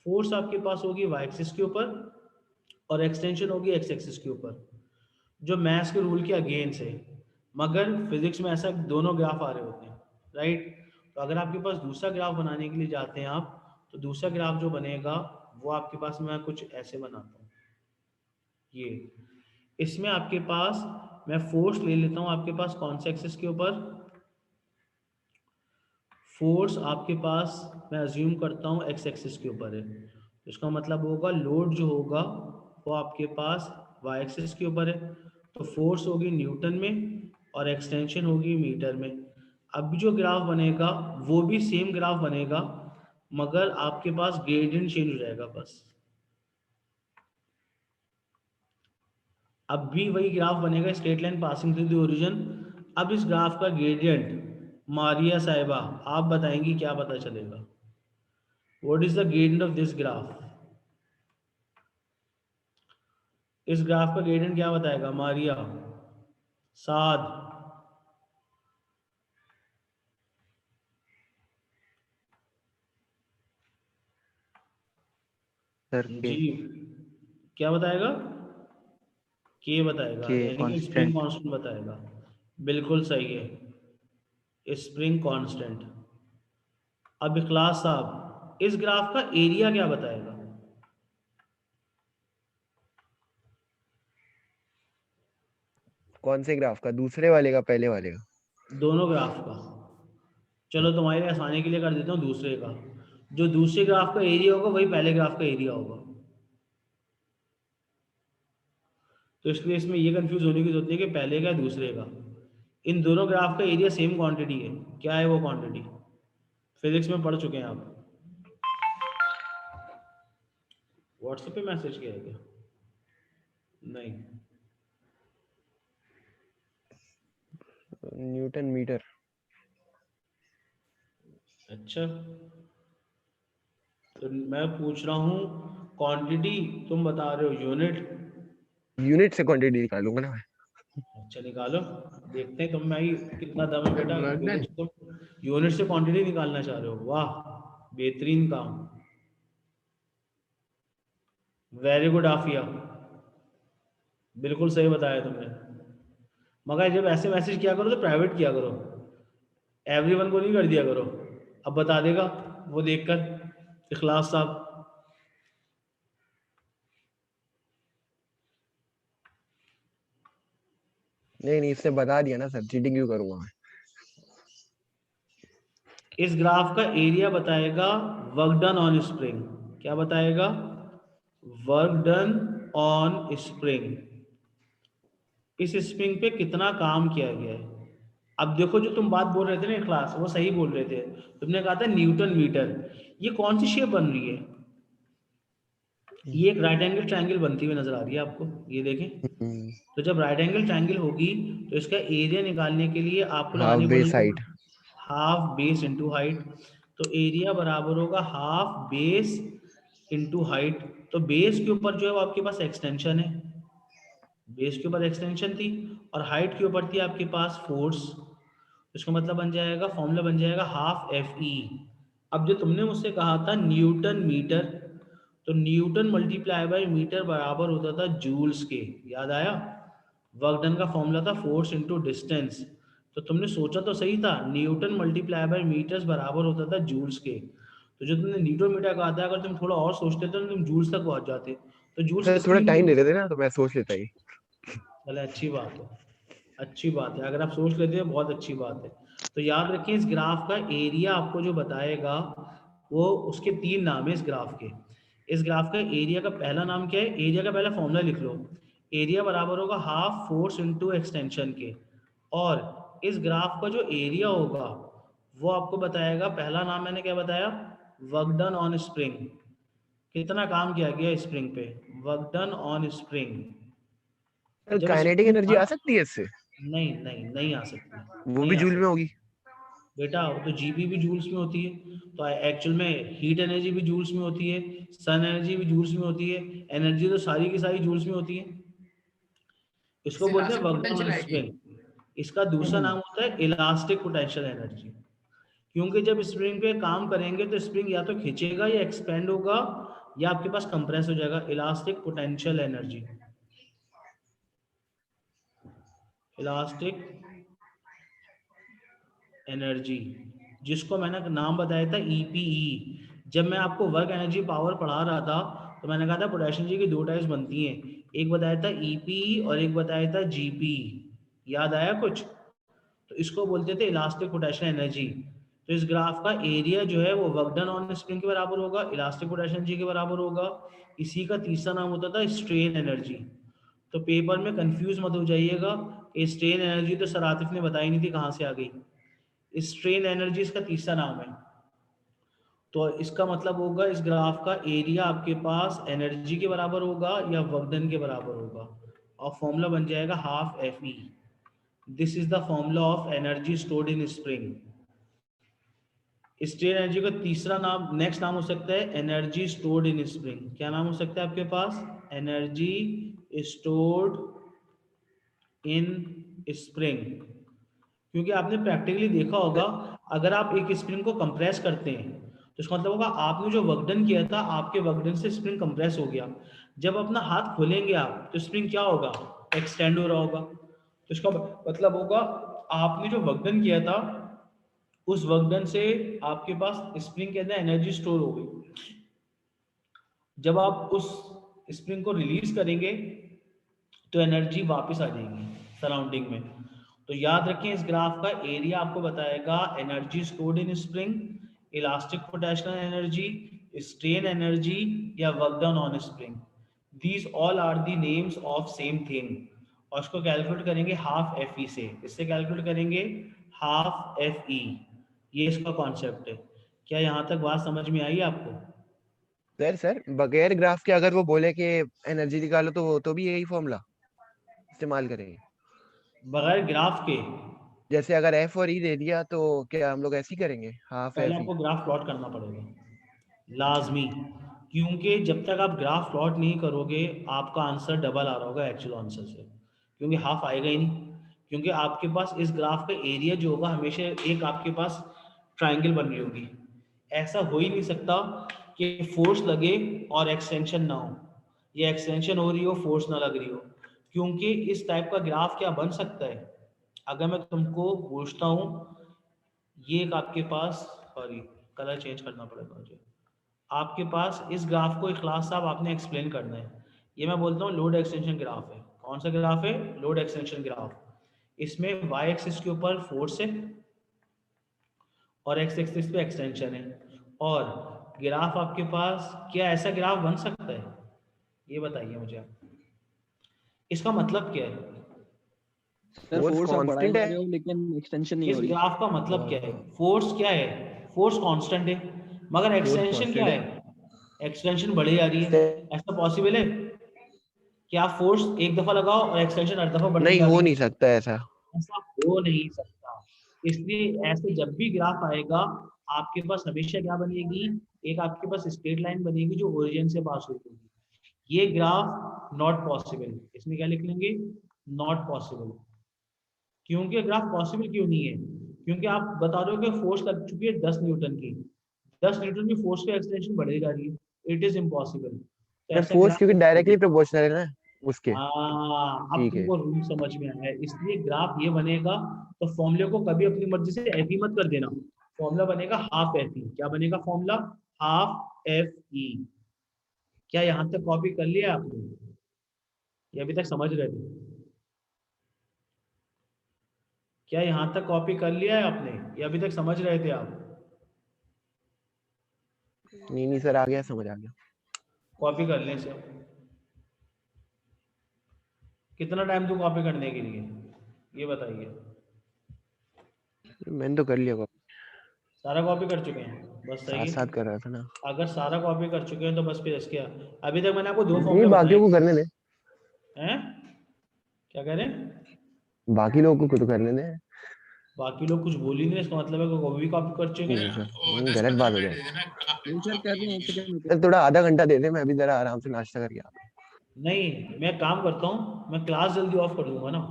फोर्स आपके पास होगी y एक्सिस के ऊपर और एक्सटेंशन होगी x एक्सिस के ऊपर, जो मैथ्स के रूल के अगेंस्ट है। मगर फिजिक्स में ऐसा दोनों ग्राफ आ रहे होते हैं, राइट? तो अगर आपके पास दूसरा ग्राफ बनाने के लिए जाते हैं आप, तो दूसरा ग्राफ जो बनेगा वो आपके पास, मैं कुछ ऐसे बनाता हूँ। ये इसमें आपके पास मैं फोर्स ले लेता हूँ आपके पास कौन से एक्सिस के ऊपर? फोर्स आपके पास मैं अज्यूम करता हूँ x एक्सिस के ऊपर है। तो इसका मतलब होगा लोड जो होगा वो आपके पास y एक्सिस के ऊपर है, तो फोर्स होगी न्यूटन में और एक्सटेंशन होगी मीटर में। अब जो ग्राफ बनेगा वो भी सेम ग्राफ बनेगा, मगर आपके पास ग्रेडियंट चेंज हो जाएगा बस। अब भी वही ग्राफ बनेगा, straight line passing through the origin. अब इस ग्राफ का ग्रेडियंट मारिया साहिबा आप बताएंगी, क्या पता चलेगा? What is the gradient of this graph? इस ग्राफ का ग्रेडियंट क्या बताएगा मारिया? साद? सर जी, क्या बताएगा? के बताएगा, के यानी कि स्प्रिंग कांस्टेंट। कांस्टेंट बताएगा। बिल्कुल सही है, स्प्रिंग कांस्टेंट। अब इखलास साहब, इस ग्राफ का एरिया क्या बताएगा? कौन से ग्राफ का? दूसरे वाले का, पहले वाले का? दोनों ग्राफ का। चलो तुम्हारे लिए आसानी के लिए कर देता हूँ दूसरे का। जो दूसरे ग्राफ का एरिया होगा वही पहले ग्राफ का एरिया होगा, तो इसलिए इसमें ये कंफ्यूज होने की जरूरत नहीं है कि पहले का है दूसरे का। इन दोनों ग्राफ का एरिया सेम क्वांटिटी है। क्या है वो क्वांटिटी? फिजिक्स में पढ़ चुके हैं आप। व्हाट्सएप पे मैसेज किया है क्या? नहीं। Newton metre. अच्छा, तो मैं पूछ रहा हूँ क्वांटिटी, तुम बता रहे हो यूनिट। यूनिट से क्वांटिटी निकालूंगा ना मैं। अच्छा निकालो, देखते हैं तुम में ही कितना दम है बेटा। Work done. तुम यूनिट से क्वांटिटी निकालना चाह रहे हो, वाह बेहतरीन काम, वेरी गुड आफिया, बिल्कुल सही बताया तुमने। मगर जब ऐसे मैसेज किया करो तो प्राइवेट किया करो, एवरीवन को नहीं कर दिया करो। अब बता देगा वो देखकर इखलास साहब। नहीं, इससे बता दिया ना सर, चीटिंग क्यों करूंगा मैं? इस ग्राफ का एरिया बताएगा वर्क डन ऑन स्प्रिंग। क्या बताएगा? Work done on spring. इस स्प्रिंग पे कितना काम किया गया है। अब देखो, जो तुम बात बोल रहे थे ना क्लास, वो सही बोल रहे थे। तुमने कहा था न्यूटन मीटर। ये कौन सी शेप बन रही है? ये एक राइट एंगल ट्रायंगल बनती हुई नजर आ रही है आपको, ये देखें। तो जब राइट एंगल ट्रायंगल होगी तो इसका एरिया निकालने के लिए आपको हाफ लगानी बेस पड़ेगी height. Half base into height. तो एरिया बराबर होगा हाफ बेस इंटू हाइट। तो बेस के ऊपर जो है वो आपके पास एक्सटेंशन है, बेस के ऊपर एक्सटेंशन थी, और हाइट के ऊपर थी आपके पास फोर्स। इसका मतलब बन जाएगा, फॉर्मूला बन जाएगा हाफ एफ ई। अब जो तुमने मुझसे कहा था न्यूटन मीटर, तो न्यूटन मल्टीप्लाई बाय मीटर बराबर होता था जूल्स के, याद आया? वर्क डन का फॉर्मूला था फोर्स इनटू डिस्टेंस। तो तुमने सोचा तो सही था, न्यूटन मल्टीप्लाई बाय मीटर्स बराबर होता था जूल्स के। तो जो तुमने न्यूटन मीटर कहा था, अगर तुम थोड़ा और सोचते तो तुम जूल्स तक पहुंच जाते। तो जूल्स सर किसकी थोड़ा टाइम यूनिट? दे देते ना, तो मैं सोच लेता ही। चले अच्छी बात है, अच्छी बात है, अगर आप सोच लेते हैं बहुत अच्छी बात है। तो याद रखें इस ग्राफ का एरिया आपको जो बताएगा वो, उसके 3 नाम है इस ग्राफ के। इस ग्राफ का एरिया का पहला नाम क्या है? एरिया का पहला फॉर्मूला लिख लो, एरिया बराबर होगा हाफ फोर्स इनटू एक्सटेंशन के। और इस ग्राफ का जो एरिया होगा वो आपको बताएगा, पहला नाम मैंने क्या बताया? वर्क डन ऑन स्प्रिंग, कितना काम किया गया स्प्रिंग पे, work done on spring. Sir जब काइनेटिक स्प्रिंग, एनर्जी आ सकती है इससे? नहीं नहीं नहीं आ सकती, वो नहीं भी आ जूल में सकती होगी? बेटा। वो तो जीबी भी जूल्स में होती है, तो एक्चुअल में हीट एनर्जी भी जूल्स में होती है, सन एनर्जी भी जूल्स में होती है, एनर्जी तो सारी की सारी जूल्स में होती है। इसको इससे बोलते हैं elastic work done potential on आएगी। स्प्रिंग। इसका दूसरा नाम होता है इलास्टिक पोटेंशियल एनर्जी, क्योंकि जब स्प्रिंग पे काम करेंगे तो स्प्रिंग या तो खींचेगा या एक्सपेंड होगा या आपके पास कंप्रेस हो जाएगा। Elastic potential energy, elastic energy, जिसको मैंने नाम बताया था ईपीई। जब मैं आपको वर्क एनर्जी पावर पढ़ा रहा था तो मैंने कहा था पोटेंशियल एनर्जी की 2 टाइप्स बनती हैं, एक बताया था ईपीई और एक बताया था जीपीई, याद आया कुछ? तो इसको बोलते थे इलास्टिक पोटेंशियल एनर्जी। तो इस ग्राफ का एरिया जो है वो वर्क डन ऑन स्प्रिंग के बराबर होगा, इलास्टिक पोटेंशियल एनर्जी के बराबर होगा। इसी का तीसरा नाम होता था स्ट्रेन एनर्जी। तो पेपर में कंफ्यूज मत हो जाइएगा, स्ट्रेन एनर्जी तो सर आतिफ ने बताई नहीं थी कहाँ से आ गई। स्ट्रेन एनर्जी इसका तीसरा नाम है। तो इसका मतलब होगा इस ग्राफ का एरिया आपके पास एनर्जी के बराबर होगा या वर्क डन के बराबर होगा, और फॉर्मूला बन जाएगा half F E. This is the formula of energy stored in spring. Strain energy का तीसरा नाम, नेक्स्ट नाम हो सकता है एनर्जी स्टोर्ड इन स्प्रिंग। क्या नाम हो सकता है आपके पास? Energy stored in spring. क्योंकि आपने प्रैक्टिकली देखा होगा, अगर आप एक स्प्रिंग को कंप्रेस करते हैं तो इसका मतलब होगा आपने जो वर्क डन किया था, आपके वर्क डन से स्प्रिंग कंप्रेस हो गया। जब अपना हाथ खोलेंगे आप तो स्प्रिंग क्या होगा? एक्सटेंड हो रहा होगा। तो इसका मतलब होगा आपने जो वर्क डन किया था उस वर्क डन से आपके पास स्प्रिंग के अंदर एनर्जी स्टोर हो गई। जब आप उस स्प्रिंग को रिलीज करेंगे तो एनर्जी वापस आ जाएगी सराउंडिंग में। तो याद रखें इस ग्राफ का एरिया आपको बताएगा energy stored in spring, elastic potential energy, strain energy या work done on spring. These all are the names of same thing. और इसको कैलकुलेट करेंगे हाफ एफ ई से। इससे कैलकुलेट करेंगे हाफ एफ ई। ये इसका कॉन्सेप्ट है। क्या यहाँ तक बात समझ में आई आपको? सर बगैर ग्राफ के अगर वो बोले कि एनर्जी निकालो तो वो तो भी यही फॉर्मूला इस्तेमाल करेंगे? बगैर ग्राफ के? जैसे अगर एफ और ई दे दिया तो क्या हम लोग ऐसे ही करेंगे, हाफ पहले एफ ई? आपको ग्राफ प्लॉट करना पड़ेगा, लाजमी। क्योंकि जब तक आप ग्राफ प्लॉट नहीं करोगे आपका आंसर डबल आ रहा होगा एक्चुअल आंसर से, क्योंकि हाफ आएगा ही नहीं। क्योंकि आपके पास इस ग्राफ का एरिया जो होगा हमेशा एक आपके पास ट्रायंगल बन रही होगी। ऐसा हो ही नहीं सकता कि फोर्स लगे और एक्सटेंशन ना हो, या एक्सटेंशन हो रही हो फोर्स ना लग रही हो। क्योंकि इस टाइप का ग्राफ क्या बन सकता है? अगर मैं तुमको पूछता हूँ, ये एक आपके पास, सॉरी कलर चेंज करना पड़ेगा मुझे, आपके पास इस ग्राफ को इखलास साहब आपने एक्सप्लेन करना है। ये मैं बोलता हूँ लोड एक्सटेंशन ग्राफ है। कौन सा ग्राफ है? Load extension graph. इसमें वाई एक्सिस के ऊपर फोर्स है और एक्स एक्सिस पे एक्सटेंशन है। और ग्राफ आपके पास क्या ऐसा ग्राफ बन सकता है? ये बताइए मुझे आप। इसका मतलब क्या है? सर फोर्स फोर्स आप बढ़ाई कांस्टेंट जा है। रहे हो लेकिन एक्सटेंशन नहीं इस हो रही। ग्राफ का मतलब क्या है? फोर्स क्या है? फोर्स कांस्टेंट है, मगर फोर्स एक्सटेंशन क्या कांस्टेंट है? एक्सटेंशन बढ़ी जा रही है। है। ऐसा पॉसिबल है कि आप फोर्स एक दफा लगाओ और एक्सटेंशन हर दफा बढ़ती नहीं, जा हो रही नहीं है? सकता ऐसा। ऐसा हो नहीं सकता। इसलिए ऐसे जब भी ग्राफ आएगा आपके पास हमेशा क्या बनेगी? एक आपके पास स्ट्रेट लाइन बनेगी जो ओरिजिन से पास होगी। ये ग्राफ नॉट पॉसिबल। इसमें क्या लिख लेंगे? Not possible. क्योंकि ग्राफ पॉसिबल क्यों नहीं है? क्योंकि आप बता रहे हो कि फोर्स लग चुकी है 10 न्यूटन की। 10 न्यूटन की फोर्स की एक्सटेंशन बढ़ी जा रही है, इट इज इम्पॉसिबल। तो सर ऐसा फोर्स ग्राफ क्योंकि डायरेक्टली प्रोपोर्शनल है ना उसके। हाँ, अब ठीक है। तुमको रूल समझ में आया है, इसलिए ग्राफ ये बनेगा। तो फॉर्मूले को कभी अपनी मर्जी से एफ ई मत कर देना, फॉर्मूला बनेगा हाफ एफ ई। क्या बनेगा फॉर्मूला? Half F E. क्या यहाँ तक कॉपी कर लिया आपने? ये अभी तक समझ रहे थे? क्या यहाँ तक कॉपी कर लिया है आपने? ये अभी तक समझ रहे थे आप? नहीं सर, आ गया, समझ आ गया। कॉपी कर लें इसे। कितना टाइम दूं कॉपी करने के लिए, ये बताइए। मैंने तो कर लिया कॉपी, सारा कॉपी कर चुके हैं? बस साथ सही साथ है। कर रहा था ना। अगर सारा कॉपी कर चुके हैं तो बस फिर इसके अभी तक मैंने आपको 2 नहीं, फॉर्मूले बाकियों को बताए करने दे, हैं। क्या कह रहे हैं? बाकी लोगों को खुद करने दे। बाकी लोग कुछ बोल ही नहीं, इसका मतलब है कि वो भी कॉपी कर चुके नहीं हैं। सर, गलत बात हो जाए। सर कर रहे हैं, एक सेकंड रुको। सर थोड़ा आधा घंटा दे दे, मैं अभी जरा आराम से नाश्ता करके आता हूँ। नहीं, मैं काम करता हूँ, मैं क्लास जल्दी ऑफ कर दूंगा ना।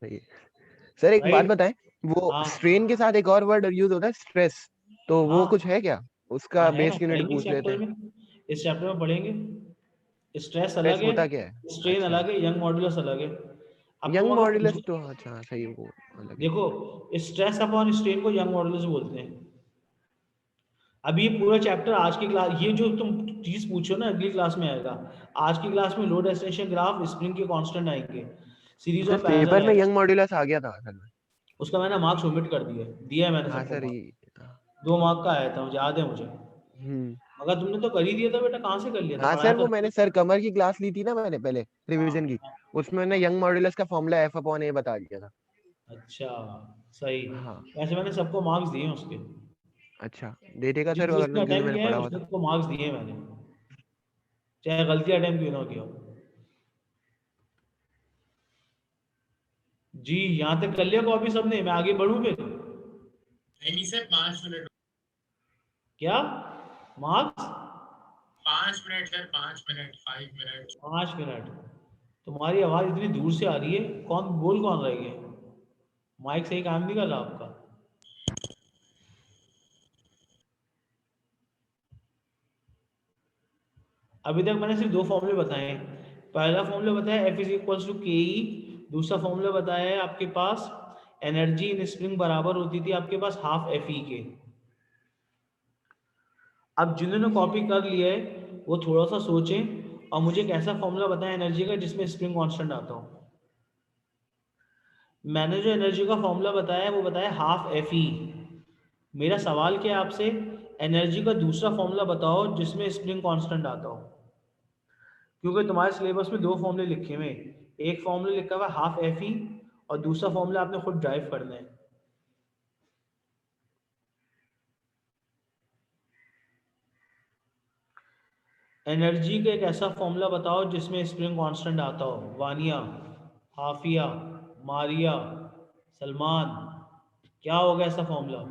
सही है। सर एक बात राइट। बताएं, वो हाँ स्ट्रेन के साथ एक और वर्ड यूज होता है, स्ट्रेस, तो वो हाँ कुछ है क्या? उसका हाँ, है ना, बेसिक यूनिट पढ़ेंगे इस पूछ लेते चैप्टर हैं। में। इस चैप्टर में पढ़ेंगे। स्ट्रेस अलग स्ट्रेस है, होता क्या है? स्ट्रेन अच्छा, अलग है, यंग मॉड्यूलस अलग है। अब तुम यंग अगर मॉड्यूलस पूछो, तो अच्छा सही है, वो अलग है। देखो, स्ट्रेस अपॉन स्ट्रेन को यंग मॉड्यूलस बोलते हैं। अभी ये पूरा चैप्टर आज की क्लास, ये जो तुम चीज पूछो ना अगली क्लास में आएगा। आज की क्लास में लोड एक्सटेंशन ग्राफ, स्प्रिंग के कांस्टेंट आएंगे, series sir of parallel paper में आएगा। यंग मॉड्यूलस आ गया था असल में। उसका मैंने मार्क्स ओमिट कर दिया, दिया है मैंने हाँ सबको सर मार्क्स। ये 2 मार्क का आया था, मुझे याद है मुझे। हम्म। मगर तुमने तो कर ही दिया था बेटा, कहाँ से कर लिया था, हाँ पढ़ाया सर, तो वो था। मैंने सर कमर की क्लास ली थी ना मैंने पहले, हाँ रिवीजन की, हाँ। उसमें मैंने यंग मॉड्यूलस का फॉर्मूला एफ अपॉन ए बता दिया था। अच्छा, सही। हाँ। वैसे मैंने सबको मार्क्स दिए हैं उसके, अच्छा, दे देगा सर, जिस अगर जिसने क्योंकि अटेम्प्ट मैंने किया है पढ़ा हुआ उसने था। सबको मार्क्स दिए हैं मैंने, चाहे गलती अटेम्प्ट क्यों ना किया हो। जी, यहाँ तक कर लिया कॉपी सबने? मैं आगे बढ़ूँ फिर? नहीं सर 5 मिनट। क्या marks? 5 minute sir, 5 minute, 5 minute. 5 minute? तुम्हारी आवाज इतनी दूर से आ रही है, कौन रही है? माइक सही काम नहीं कर रहा आपका। अभी तक मैंने सिर्फ 2 फॉर्मूले बताए हैं। पहला फॉर्मूला बताया F इज इक्वल्स टू के ई। दूसरा फॉर्मूला बताया है आपके पास एनर्जी इन स्प्रिंग बराबर होती थी आपके पास हाफ एफ ई के। अब जिन्होंने कॉपी कर लिया है वो थोड़ा सा सोचें और मुझे एक ऐसा फॉर्मूला बताएं एनर्जी का जिसमें स्प्रिंग कांस्टेंट आता हो। मैंने जो एनर्जी का फॉर्मूला बताया है वो बताया हाफ एफ ई। मेरा सवाल क्या है आपसे, एनर्जी का दूसरा फॉर्मूला बताओ जिसमें स्प्रिंग कांस्टेंट आता हो। क्योंकि तुम्हारे सिलेबस में 2 फॉर्मूले लिखे हुए हैं, एक फॉर्मूला लिखा हुआ है हाफ एफ ई और दूसरा फॉर्मूला आपने खुद ड्राइव करना है। एनर्जी का एक ऐसा फॉर्मूला बताओ जिसमें स्प्रिंग कांस्टेंट आता हो। वानिया, हाफिया, मारिया, सलमान, क्या होगा ऐसा फॉर्मूला?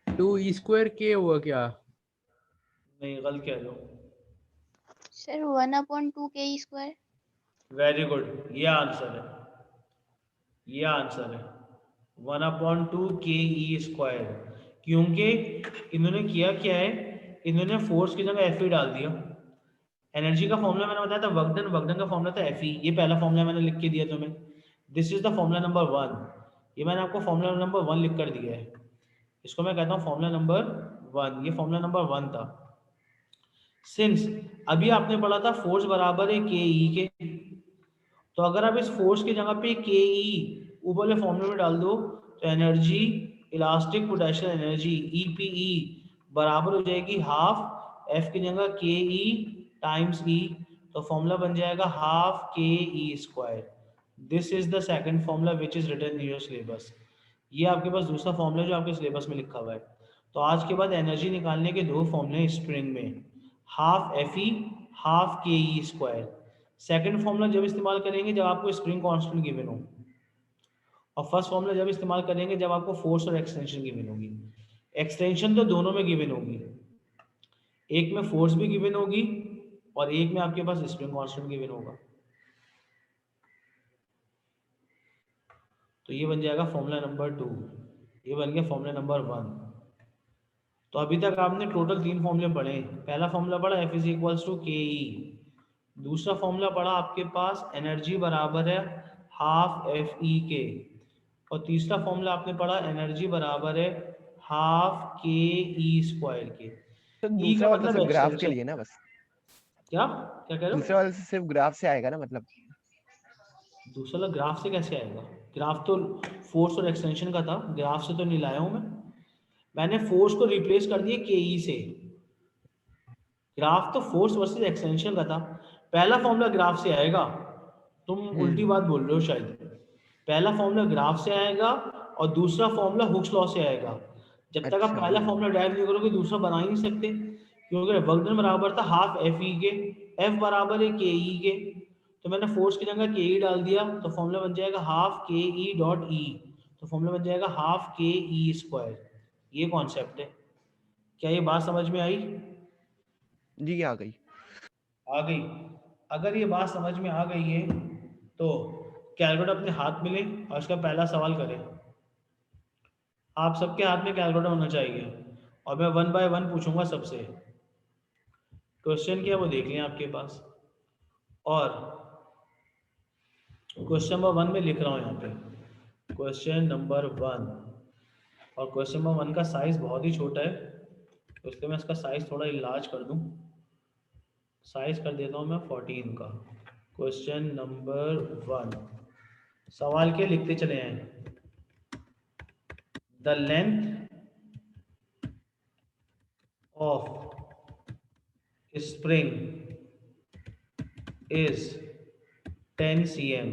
टू ई स्क्वायर के हुआ क्या? नहीं, गलत कह रहे हो। सर 1/2 के स्क्वायर। वेरी गुड, ये आंसर है, ये आंसर है 1/2 के ई स्क्वायर। क्योंकि इन्होंने किया क्या है, इन्होंने फोर्स की जगह एफ ई डाल दिया। एनर्जी का फॉर्मूला मैंने बताया था वर्क डन, वर्क डन का फॉर्मूला था एफ ई। ये पहला फॉर्मूला मैंने लिख के दिया तुम्हें, this is the formula number 1। ये मैंने आपको फॉर्मूला नंबर 1 लिख कर दिया है, इसको मैं कहता हूँ फॉर्मूला नंबर 1। ये फॉर्मूला नंबर 1 था। सिंस अभी आपने पढ़ा था फोर्स बराबर है के ई के, तो अगर आप इस फोर्स की जगह पे के ई ऊपर वाले फॉर्मूले में डाल दो तो energy, elastic potential energy E P E बराबर हो जाएगी हाफ एफ की जगह के ई टाइम्स ई। तो फॉर्मूला बन जाएगा हाफ के e square. This is the second formula which is written in your syllabus. ये आपके पास दूसरा फॉर्मूला जो आपके सिलेबस में लिखा हुआ है। तो आज के बाद एनर्जी निकालने के 2 फॉर्मूले स्प्रिंग में, हाफ एफ ई हाफ के ई स्क्वायर। सेकेंड फॉर्मूला जब इस्तेमाल करेंगे जब आपको स्प्रिंग कांस्टेंट गिवन हो, और फर्स्ट फॉर्मूला जब इस्तेमाल करेंगे जब आपको फोर्स और एक्सटेंशन गिवन होगी। एक्सटेंशन तो दोनों में गिवन होगी, एक में फोर्स भी गिवन होगी और एक में आपके पास स्प्रिंग कांस्टेंट गिवन होगा। तो ये बन जाएगा फॉर्मूला नंबर 2, ये बन गया फॉर्मूला नंबर 1। तो अभी तक आपने टोटल 3 फॉर्मूले पढ़े। पहला फॉर्मूला पढ़ा एफ इज इक्वल्स टू के ई, दूसरा फॉर्मूला पढ़ा आपके पास एनर्जी बराबर है हाफ एफ ई के, और तीसरा फॉर्मूला आपने पढ़ा एनर्जी बराबर है हाफ के ई स्क्वायर के। तो ई दूसरा का वाला तो मतलब सिर्फ ग्राफ के एक्सटेंशन। लिए ना बस, क्या क्या कह रहे दूसरे वाले से सिर्फ ग्राफ से आएगा ना मतलब। हो? दूसरा ग्राफ से कैसे आएगा? ग्राफ तो फोर्स और एक्सटेंशन का था, ग्राफ से तो नहीं लाया हूं मैंने फोर्स को रिप्लेस कर दिया के ई से। ग्राफ तो फोर्स वर्सेस एक्सटेंशन का था। पहला फॉर्मूला ग्राफ से आएगा, तुम उल्टी बात बोल रहे हो शायद। पहला फॉर्मूला ग्राफ से आएगा और दूसरा फॉर्मूला हुक्स लॉ से आएगा। जब तक आप अच्छा पहला फॉर्मूला ड्राइव नहीं करोगे दूसरा बना ही नहीं सकते, क्योंकि वर्क डन बराबर था हाफ एफ ई के, एफ बराबर है के ई के, तो मैंने फोर्स की जगह के ई डाल दिया, तो फॉर्मूला बन जाएगा हाफ के ई डॉट ई, तो फॉर्मूला बन जाएगा हाफ के ई स्क्वायर। ये कॉन्सेप्ट है। क्या ये बात समझ में आई? जी आ गई। आ गई। अगर ये बात समझ में आ गई है तो कैलकुलेटर अपने हाथ में लें और इसका पहला सवाल करें। आप सबके हाथ में कैलकुलेटर होना चाहिए और मैं 1 बाय 1 पूछूंगा सबसे। क्वेश्चन क्या है वो देख लें आपके पास, और क्वेश्चन नंबर 1 में लिख रहा हूँ यहाँ पे क्वेश्चन नंबर 1, और क्वेश्चन नंबर 1 का साइज बहुत ही छोटा है, तो इसलिए मैं इसका साइज थोड़ा इलाज कर दूँ। साइज कर देता हूँ मैं 14 का। क्वेश्चन नंबर 1, सवाल के लिखते चले हैं। The length of spring is 10 cm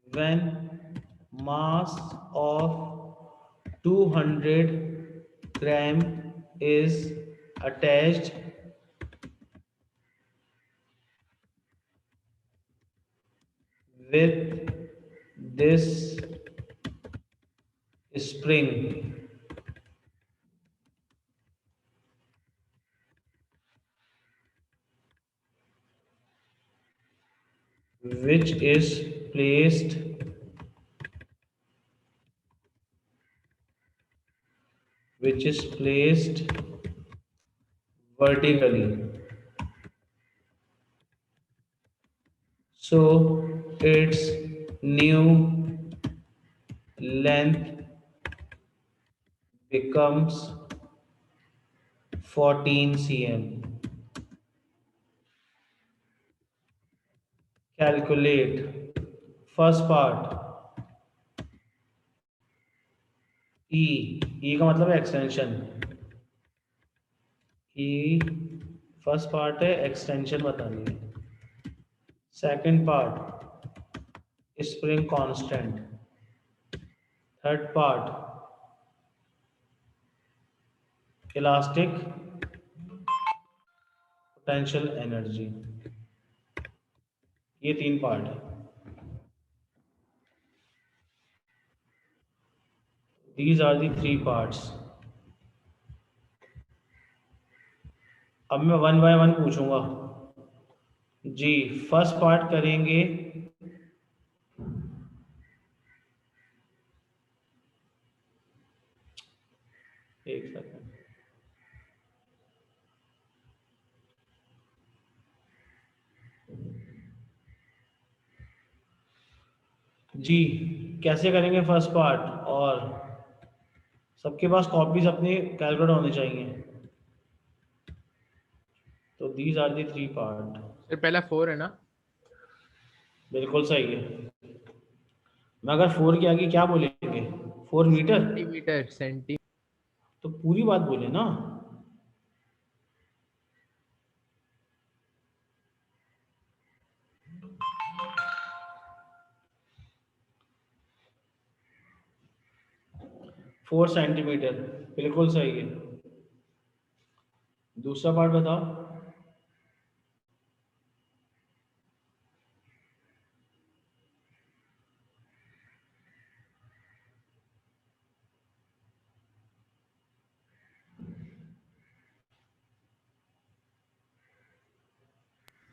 when mass of 200 gram is attached with this spring. Which is placed vertically, so its new length becomes 14 cm. Calculate first part E का मतलब है extension, E first part है extension बतानी है। Second part spring constant, third part elastic potential energy. ये 3 part है। These are the 3 parts. अब मैं 1 बाय 1 पूछूंगा जी। फर्स्ट पार्ट करेंगे एक सेकंड जी, कैसे करेंगे फर्स्ट पार्ट, और सबके पास कॉपीज अपने कैलकुलेटर होने चाहिए। तो दीज आर दी 3 पार्ट। फिर पहला 4 है ना? बिल्कुल सही है। मैं अगर 4 के आगे क्या बोलेंगे? 4 मीटर, सेंटीमीटर, सेंटी तो पूरी बात बोले ना। फोर सेंटीमीटर बिल्कुल सही है। दूसरा पार्ट बताओ।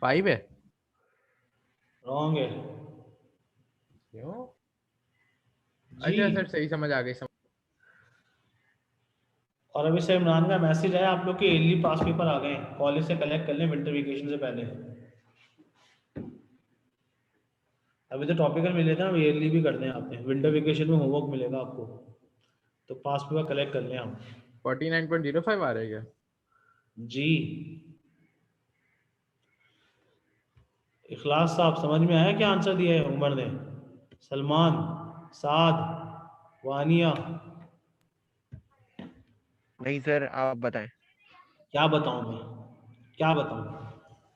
फाइव है। रॉन्ग है क्यों? जी। अच्छा सर, सही समझ आ गई समझ। और अभी से इमरान का मैसेज आया, आप लोग के ईयरली पास पेपर आ गए हैं, कॉलेज से कलेक्ट कर लें विंटर वेकेशन से पहले। अभी तो टॉपिकल मिले थे ना, ईयरली भी कर दें आपने, विंटर वेकेशन में होमवर्क मिलेगा आपको, तो पास पेपर कलेक्ट कर लें आप। 49.05 आ रहा है क्या? जी। इखलास साहब समझ में आया क्या आंसर दिया है उमर ने? सलमान, साद, वानिया, नहीं सर, आप बताएं। क्या बताऊं मैं, क्या बताऊं?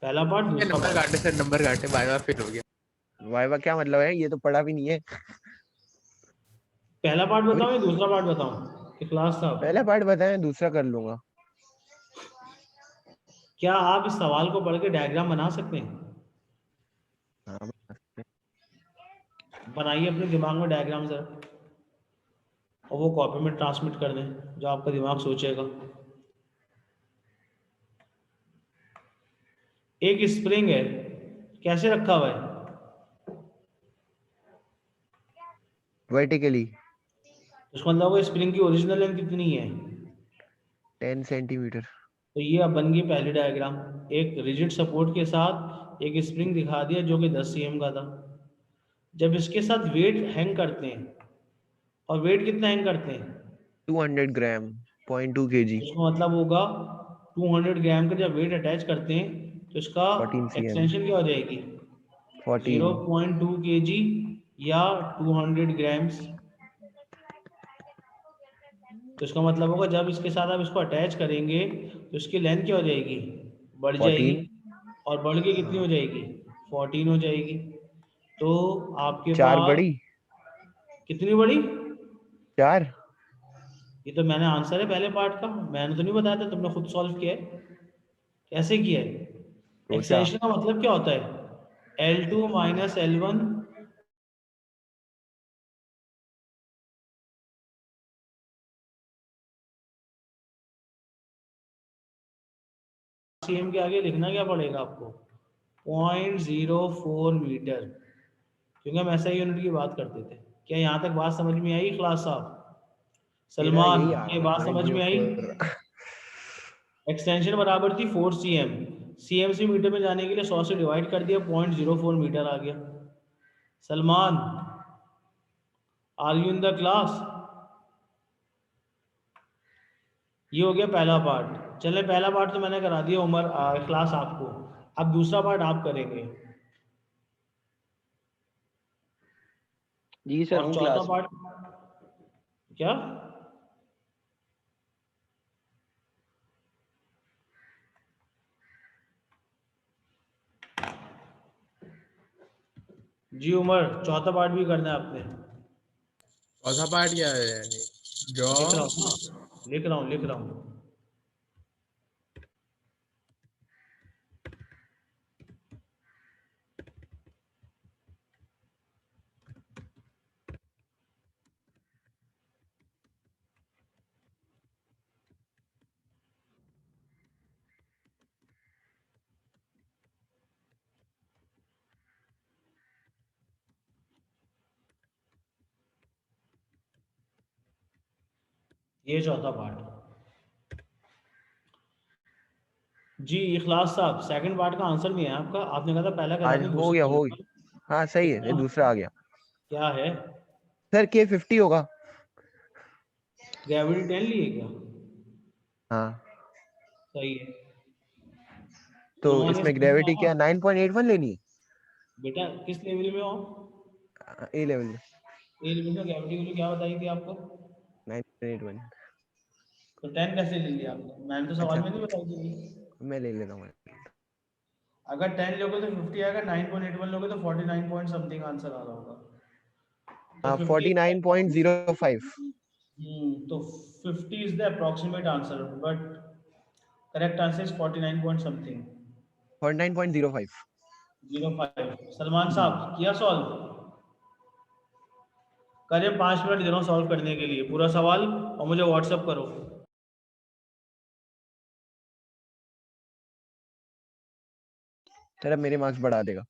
पहला पार्ट, ये दूसरा नंबर पार्ट। काटे सर, नंबर काटे, बाय बाय फिर हो गया। वाइवा क्या मतलब है? ये तो पढ़ा भी नहीं है। पहला पार्ट बताऊं या दूसरा पार्ट बताऊं इखलास साहब? पहला पार्ट बताएं, दूसरा कर लूंगा। क्या आप इस सवाल को पढ़ के डायग्राम बना सकते हैं? हाँ, बनाइए अपने दिमाग में डायग्राम सर, और वो कॉपी में ट्रांसमिट कर दें जो आपका दिमाग सोचेगा। एक स्प्रिंग है, कैसे रखा हुआ है? वर्टिकली उसका मतलब वो स्प्रिंग की ओरिजिनल लेंथ कितनी है? 10 सेंटीमीटर। तो ये अब बन गई पहली डायग्राम। एक रिजिड सपोर्ट के साथ एक स्प्रिंग दिखा दिया जो कि 10 cm का था। जब इसके साथ वेट हैंग करते हैं, और वेट कितना हैंग करते हैं, 200 ग्राम, 0.2 kg, उसका मतलब होगा 200 ग्राम का जब वेट अटैच करते हैं तो इसका 14 cm, एक्सटेंशन क्या हो जाएगी? 14। 0.2 kg या 200 ग्राम्स। तो इसका मतलब होगा जब इसके साथ आप इसको अटैच करेंगे तो इसकी लेंथ क्या हो जाएगी? बढ़ जाएगी। 14, और बढ़ के कितनी हो जाएगी? 14 हो जाएगी। तो आपके 4 पास बड़ी, कितनी बड़ी? 4। ये तो मैंने आंसर है पहले पार्ट का, मैंने तो नहीं बताया था, तुमने खुद सॉल्व किया है। कैसे किया है? सोचा। एक्सटेंशन का मतलब क्या होता है? L2 माइनस L1 cm के आगे लिखना क्या पड़ेगा आपको? 0.04 मीटर, क्योंकि हम ऐसा यूनिट की बात करते थे। क्या यहाँ तक बात समझ में आई क्लास साहब? मेरा सलमान, यही आ ये रहा था, बात समझ में आई? 0.04। एक्सटेंशन बराबर थी 4 cm, cm से मीटर में जाने के लिए 100 से डिवाइड कर दिया, 0.04 मीटर आ गया। Salman, are you in the class? ये हो गया पहला पार्ट। चले, पहला पार्ट तो मैंने करा दिया उमर क्लास आपको, अब दूसरा पार्ट आप करेंगे। जी सर, और हूँ चौथा क्लास में। पार्ट क्या? जी उमर, चौथा पार्ट भी करना है आपने। चौथा पार्ट क्या है यानी? ड्रॉ। लिख रहा हूँ ना, लिख रहा हूँ। ये चौथा पार्ट। जी इखलास साहब, सेकंड पार्ट का आंसर नहीं है आपका, आपने कहा था पहला करा आज दें हो गया, दूसरा हो करा गया। दें। हाँ सही है, ये कितना? दूसरा आ गया। क्या है? सर K50 होगा। ग्रेविटी 10 लिए क्या? हाँ, सही है। तो सलमान ये इसमें समझ में ग्रेविटी आया? क्या 9.81 लेनी बेटा किस लेवल में हो? है? ए लेवल में ए लेवल में ग्रेविटी के लिए क्या बताई थी आपको? 9.81। तो 10 कैसे ले लिया आपने? मैंने तो सवाल अच्छा, में नहीं बताई थी। मैं ले लेता हूँ। अगर 10 लोगे तो 50 आएगा, 9.81 लोगे तो 49 पॉइंट समथिंग आंसर आ रहा होगा। तो हाँ, 50 49.05। तो 50 is the approximate answer, but correct answer is 49 point something 49.05। 05। Salman साहब किया सॉल्व? करें 5 मिनट दे रहा हूँ सॉल्व करने के लिए पूरा सवाल और मुझे व्हाट्सएप करो। सर अब मेरे मार्क्स बढ़ा देगा।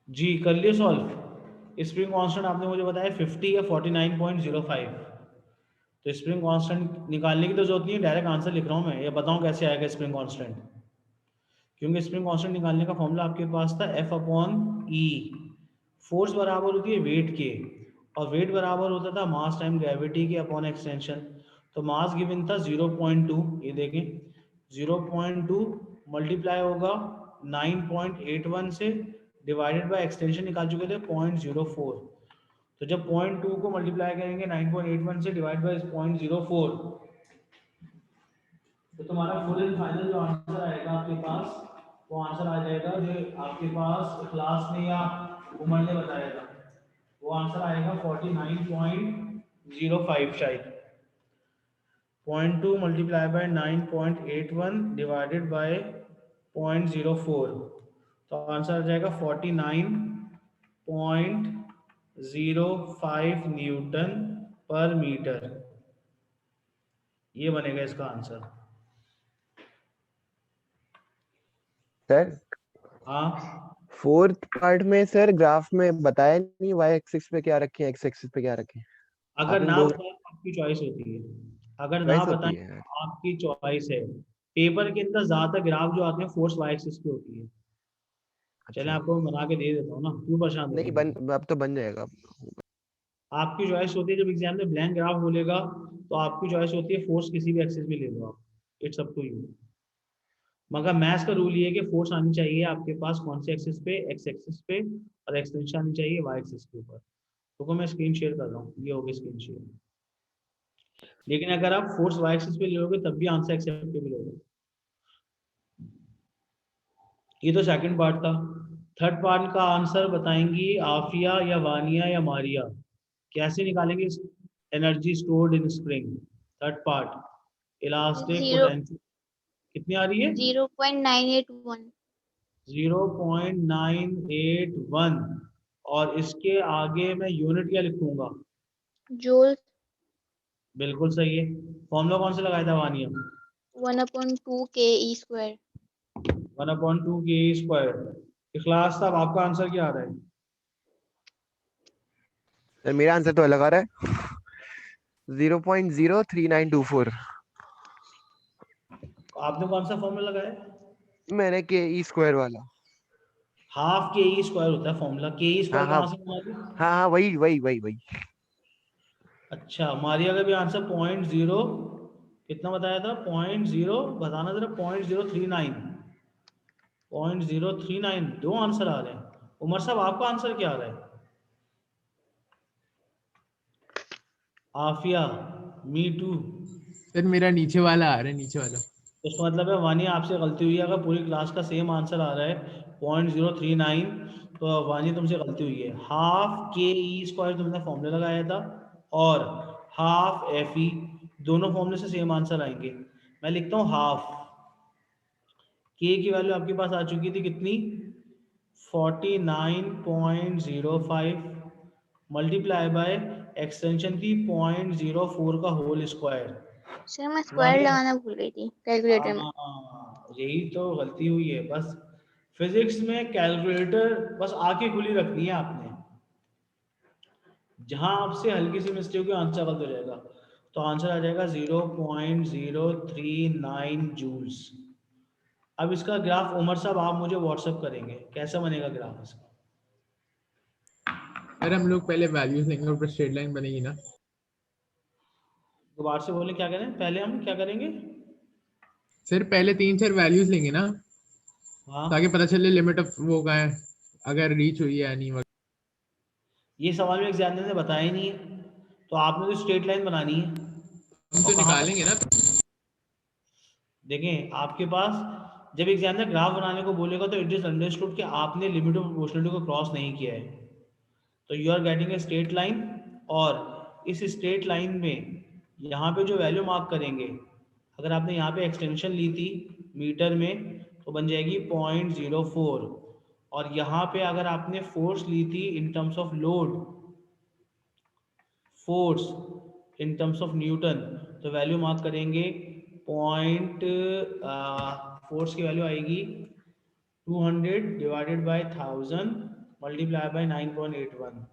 जी कर लिए सॉल्व? स्प्रिंग कांस्टेंट आपने मुझे बताया 50 या 49.05। तो स्प्रिंग कांस्टेंट निकालने की तो जरूरत नहीं है, डायरेक्ट आंसर लिख रहा हूँ मैं। ये बताऊँ कैसे आएगा स्प्रिंग कांस्टेंट? क्योंकि स्प्रिंग कांस्टेंट निकालने का फॉर्मूला आपके पास था F अपॉन ई। फोर्स बराबर होती है वेट के, और वेट बराबर होता था मास टाइम ग्रेविटी के अपॉन एक्सटेंशन। तो मास गिवन था 0.2, ये देखें 0.2 मल्टीप्लाई होगा 9.81 से, डिवाइडेड बाय एक्सटेंशन निकाल चुके थे 0.04। तो जब 0.2 को मल्टीप्लाई करेंगे 9.81 से डिवाइड बाय 0.04, तो तुम्हारा फुल एंड फाइनल जो आंसर आएगा आपके पास, वो आंसर आ जाएगा जो आपके पास इखलास ने या उमर ने बताया था, वो आंसर आएगा 49.05 शायद। 0.2 मल्टीप्लाई बाय 9.81 डिवाइडेड बाय 0.04, तो आंसर आ जाएगा 49.05 न्यूटन पर मीटर। ये बनेगा इसका आंसर। सर हाँ, फोर्थ पार्ट में सर ग्राफ में बताया नहीं y एक्सिस पे क्या रखे, x एक्सिस पे क्या रखे। अगर आपने ना दो बताए तो आपकी चॉइस होती है, अगर ना चॉइस बताएं होती है यार। तो आपकी चॉइस है। पेपर के अंदर ज्यादातर ग्राफ जो आते हैं फोर्स वाई एक्सिस पे होती है। चलें अच्छा आपको मैं बना के दे देता हूँ ना, क्यों परेशान हो नहीं रहे बन, हैं। अब तो बन जाएगा। आपकी चॉइस होती है, जब एग्जाम में ब्लैंक ग्राफ बोलेगा तो आपकी चॉइस होती है फोर्स किसी भी एक्सिस पे ले लो आप, इट्स अप टू यू। मगर मैथ्स का रूल ये है कि फोर्स आनी चाहिए आपके पास कौन से एक्सिस पे, एक्स एक्सिस पे, और एक्सटेंशन आनी चाहिए वाई एक्सिस के ऊपर। तो मैं स्क्रीन शेयर कर रहा हूँ, ये होगी स्क्रीन शेयर। लेकिन अगर आप फोर्स वाई एक्सिस पे लोगे तब भी आंसर एक्सेप्टेबल होगा। ये तो सेकंड पार्ट था। थर्ड पार्ट का आंसर बताएंगी आफिया या वानिया या मारिया, कैसे निकालेंगे energy stored in spring. Third part elastic zero potential कितनी आ रही है? 0.981 0.981, और इसके आगे मैं यूनिट क्या लिखूंगा? जूल। बिल्कुल सही है। फॉर्मूला कौन सा लगाया था वानिया? 1/2 ke square। 1/2 के स्क्वायर। इखलास साहब आपका आंसर क्या आ रहा है? सर मेरा आंसर तो अलग आ रहा है 0.03924। आपने कौन सा फॉर्मूला लगाया? मैंने के ई स्क्वायर वाला। हाफ के ई स्क्वायर होता है फॉर्मूला, के ई हाँ स्क्वायर हाँ कहाँ से बना ली? हाँ हाँ वही वही वही वही। अच्छा, मारिया का भी आंसर 0.0 कितना बताया था? 0.0 बताना जरा। 0.039, 0.039, दो आंसर आ रहे हैं। उमर साहब आपका आंसर क्या आ रहा है? आफिया, मी टू। सर मेरा नीचे वाला आ रहा है, नीचे वाला। तो इसका मतलब है वानिया आपसे गलती हुई है। अगर पूरी क्लास का सेम आंसर आ रहा है 0.039, तो वानिया तुमसे गलती हुई है। हाफ के ई स्क्वायर तुमने फॉर्मूला लगाया था, और हाफ एफ ई, दोनों फॉर्मूले से सेम आंसर आएंगे। मैं लिखता हूँ हाफ के की वैल्यू आपके पास आ चुकी थी कितनी? 49.05 मल्टीप्लाई बाय एक्सटेंशन की 0.04 का होल स्क्वायर। सर मैं स्क्वायर लगाना भूल गई थी कैलकुलेटर में। यही तो गलती हुई है बस। फिजिक्स में कैलकुलेटर बस आंखें खुली रखनी है आपने, जहां आपसे हल्की सी मिस्टेक हुई आंसर गलत हो जाएगा। तो आंसर आ जाएगा 0.039 जूल्स। अब इसका ग्राफ उमर साहब आप मुझे व्हाट्सअप करेंगे, कैसा बनेगा ग्राफ इसका? सर हम लोग पहले वैल्यूज लेंगे और फिर स्ट्रेट लाइन बनेगी ना। दोबारा से बोले, क्या करें? पहले हम क्या करेंगे? सर पहले 3-4 वैल्यूज लेंगे ना, हाँ, ताकि पता चले लिमिट ऑफ वो का है, अगर रीच हुई है या नहीं। ये सवाल में एग्जामिनर ने बताया ही नहीं है, तो आपने तो स्ट्रेट लाइन बनानी है। हम और तो कहाँ निकालेंगे ना। पर? देखें आपके पास जब एग्जामिनर ग्राफ बनाने को बोलेगा तो इट इज अंडरस्टूड कि आपने लिमिट ऑफ प्रोपोर्शनलिटी को क्रॉस नहीं किया है। तो you are getting a straight line, और इस स्ट्रेट लाइन में यहाँ पे जो वैल्यू मार्क करेंगे, अगर आपने यहाँ पे एक्सटेंशन ली थी मीटर में तो बन जाएगी 0.04, और यहाँ पे अगर आपने फोर्स ली थी in terms of load, force in terms of Newton, तो वैल्यू मार्क करेंगे पॉइंट, फोर्स की वैल्यू आएगी 200 डिवाइडेड बाय 1000 मल्टीप्लाई बाय 9.81,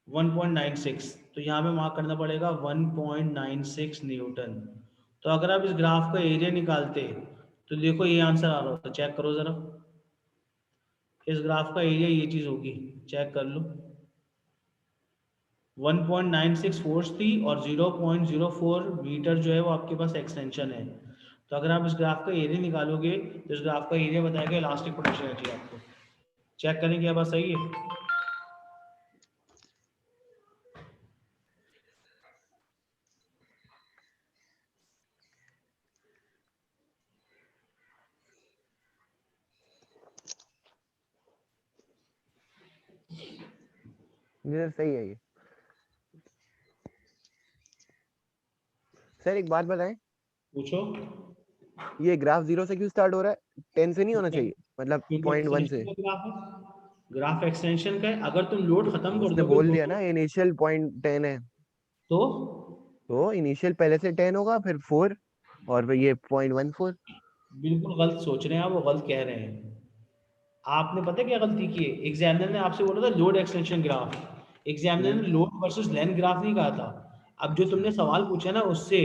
1.96। तो यहाँ पे मार्क करना पड़ेगा 1.96 न्यूटन। तो अगर आप इस ग्राफ का एरिया निकालते तो देखो ये आंसर आ रहा होता, चेक करो ज़रा। इस ग्राफ का एरिया ये चीज़ होगी, चेक कर लो। 1.96 फोर्स थी और 0.04 मीटर जो है वो आपके पास एक्सटेंशन है। तो अगर आप इस ग्राफ का एरिया निकालोगे तो इस ग्राफ का एरिया बताएगा इलास्टिक पोटेंशियल आपको। चेक करें क्या बात सही है? सर सही है ये। सर एक बात बताएं, पूछो। ये ग्राफ 0 से क्यों स्टार्ट हो रहा है? 10 से नहीं होना चाहिए, मतलब क्योंकि 0.1 एक्सटेंशन से। का ग्राफ है, ग्राफ एक्सटेंशन का है। अगर तुम लोड खत्म कर उसने दोगे बोल दिया दोनों ना इनिशियल पॉइंट 10 है, तो तो इनिशियल पहले से 10 होगा, फिर 4 और फिर ये 0.14। बिल्कुल गलत सोच रहे हैं आप, वो गलत कह रहे हैं। आपने पता है क्या गलती की है? एग्जामिनर ने आपसे बोला था लोड एक्सटेंशन ग्राफ, एग्जामिनर ने लोड वर्सेस लेंथ ग्राफ नहीं कहा था। अब जो तुमने सवाल पूछा ना, उससे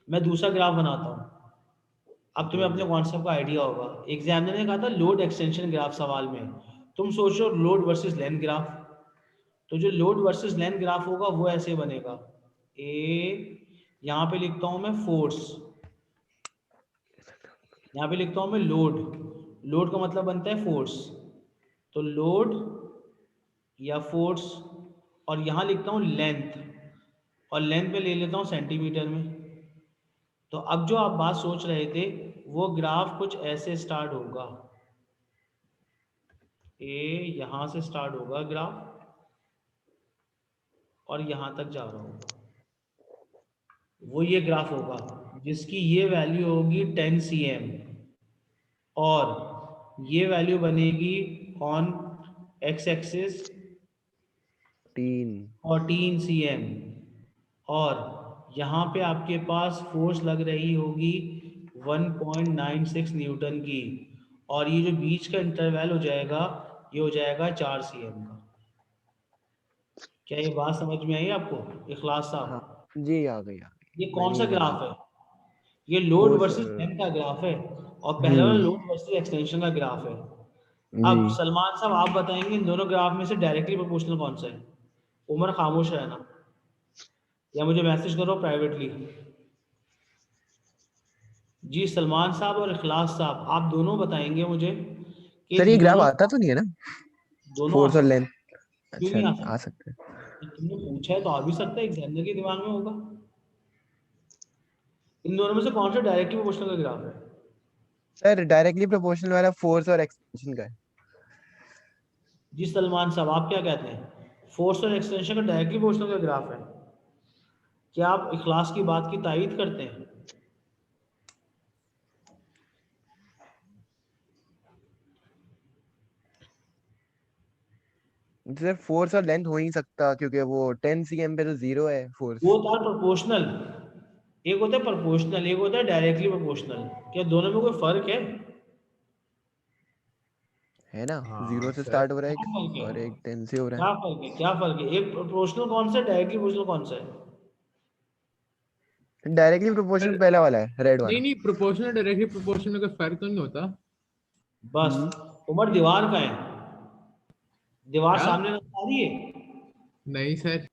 मैं दूसरा ग्राफ बनाता हूँ। अब तुम्हें अपने कॉन्सेप्ट का आइडिया होगा। एग्जामिनर ने कहा था लोड एक्सटेंशन ग्राफ सवाल में, तुम सोचो लोड वर्सेस लेंथ ग्राफ। तो जो लोड वर्सेस लेंथ ग्राफ होगा वो ऐसे बनेगा। यहाँ पे लिखता हूँ मैं फोर्स, यहाँ पे लिखता हूँ मैं लोड, लोड का मतलब बनता है फोर्स, तो लोड या फोर्स, और यहाँ लिखता हूँ लेंथ, और लेंथ पे ले लेता हूँ सेंटीमीटर में। तो अब जो आप बात सोच रहे थे वो ग्राफ कुछ ऐसे स्टार्ट होगा, यहाँ से स्टार्ट होगा ग्राफ और यहाँ तक जा रहा होगा, वो ये ग्राफ होगा जिसकी ये वैल्यू होगी 10 cm, और ये वैल्यू बनेगी ऑन एक्स एक्सिस 14 cm, और यहाँ पे आपके पास फोर्स लग रही होगी 1.96 न्यूटन की, और ये जो बीच का इंटरवल हो जाएगा ये हो जाएगा 4 cm का। क्या ये बात समझ में आई आपको इखलास साहब? हाँ जी, आ गई। ये कौन मैंने सा ये समझ ग्राफ है? ये लोड फोर्स। वर्सेस लेंथ का ग्राफ है, और पहला वाला लोड वर्सेस एक्सटेंशन का ग्राफ है। अब जी सलमान साहब आप बताएंगे इन दोनों ग्राफ में से डायरेक्टली प्रोपोर्शनल कौन सा है? उमर खामोश है ना, या मुझे मैसेज करो प्राइवेटली। जी सलमान साहब और इखलास साहब आप दोनों बताएंगे मुझे कि सर, ये ग्राफ दोनों आता तो नहीं है ना, दोनों आ फोर्स और सकते लेंथ? हैं। क्यों अच्छा, नहीं आ आ सकते? सकते हैं। तो तुमने पूछा है तो आ भी सकता है, एग्जामिनर के दिमाग में होगा। इन दोनों में से कौन सा डायरेक्टली प्रोपोर्शनल का ग्राफ है? सर डायरेक्टली प्रोपोर्शनल वाला फोर्स और एक्सटेंशन का है। जी सलमान साहब आप क्या कहते हैं? फोर्स और एक्सटेंशन का डायरेक्टली प्रोपोर्शनल का ग्राफ है? क्या आप इखलास की बात की तायीद करते हैं? सर फोर्स और लेंथ हो ही सकता, क्योंकि वो 10 cm पे तो 0 है फोर्स। वो था प्रोपोर्शनल, एक होता है प्रोपोर्शनल, एक होता है डायरेक्टली प्रोपोर्शनल। क्या दोनों में कोई फर्क है? है ना, हाँ 0 से सर। स्टार्ट हो रहा है क्या फर्क एक, और है? एक 10 से हो रहा है। क्या फर्क है? क्या फर्क है? एक प्रोपोर्शनल कौन सा है, डायरेक्टली प्रोपोर्शनल कौन सा है? डायरेक्टली प्रोपोर्शनल पहला वाला है, रेड वाला। नहीं नहीं, प्रोपोर्शनल डायरेक्टली प्रोपोर्शनल में कोई फर्क तो नहीं होता। बस। उमर दीवार का है, दीवार क्या? सामने नजर आ रही है? नहीं सर।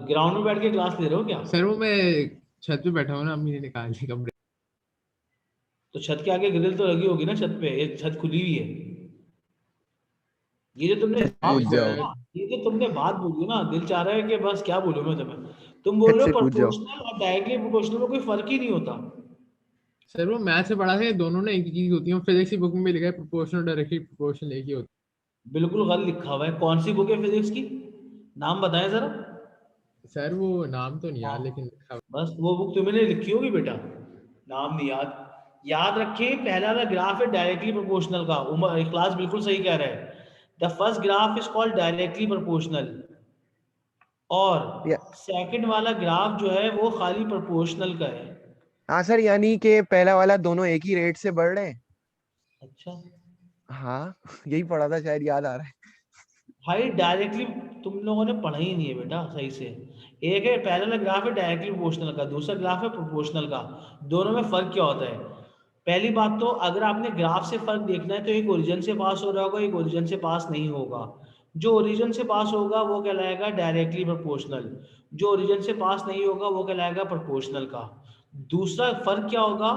ग्राउंड में बैठ के क्लास ले रहे हो क्या? सर वो मैं छत पे बैठा हूँ ना, अम्मी ने निकाल दी कमरे। तो छत के आगे ग्रिल तो लगी होगी ना छत पे, ये छत खुली हुई है। ये जो तुमने बात कूद नहीं बोली जाओ, ना, सर। ये जो तुमने बात बोली ना, दिल चाह रहा है कि बस क्या बोलूं मैं तुम्हें। तुम बोल छत रहे से हो कूद जाओ। प्रोपोर्शनल और डायरेक्टली प्रोपोर्शनल में कोई फर्क ही नहीं होता। सर वो मैथ से पढ़ा था, ये दोनों ना एक ही चीज होती है, फिजिक्स की बुक में भी लिखा है प्रोपोर्शनल डायरेक्टली प्रोपोर्शनल एक ही होता बिल्कुल गलत लिखा हुआ है। कौन सी बुक है फिजिक्स की? नाम बताएं जरा। है। सर वो नाम तो नहीं याद, लेकिन लिखा हुआ बस वो बुक तुमने लिखी होगी बेटा, नाम नहीं याद। याद रखें पहला वाला ग्राफ है डायरेक्टली प्रोपोर्शनल का। उमर क्लास बिल्कुल सही कह रहा है। The first graph is called directly proportional, और या सेकंड वाला ग्राफ जो है वो खाली प्रोपोर्शनल का है। हाँ सर, यानी कि पहला वाला दोनों एक ही रेट से बढ़ रहे हैं। अच्छा हाँ यही पढ़ा था, शायद याद आ रहा है। भाई, डायरेक्टली तुम लोगों ने पढ़ा ही नहीं है बेटा सही से। एक है पहला वाला ग्राफ है डायरेक्टली प्रोपोर्शनल का, दूसरा ग्राफ है प्रोपोर्शनल का। दोनों में फर्क क्या होता है? पहली बात तो अगर आपने ग्राफ से फर्क देखना है तो एक ओरिजिन से पास हो रहा होगा, एक ओरिजिन से पास नहीं होगा। जो ओरिजिन से पास होगा वो कहलाएगा डायरेक्टली प्रोपोर्शनल, जो ओरिजिन से पास नहीं होगा वो कहलाएगा प्रोपोर्शनल का। दूसरा फर्क क्या होगा?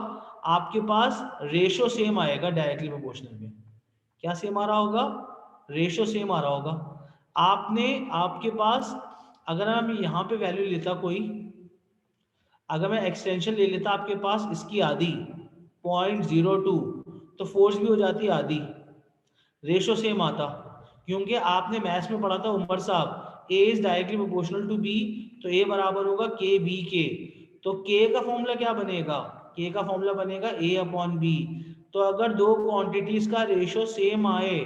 आपके पास रेशो सेम आएगा डायरेक्टली प्रोपोर्शनल में। क्या सेम आ रहा होगा? रेशो सेम आ रहा होगा। आपने आपके पास, अगर हम यहाँ पे वैल्यू लेता कोई, अगर मैं एक्सटेंशन ले लेता आपके पास इसकी आधी 0.02, तो फोर्स भी हो जाती आधी, रेशो सेम आता। क्योंकि आपने मैथ्स में पढ़ा था उमर साहब, A is directly proportional to B, तो ए बराबर होगा के बी के। तो के का फॉर्मूला क्या बनेगा, के का फॉर्मूला बनेगा ए अपॉन बी। तो अगर दो क्वांटिटीज का रेशियो सेम आए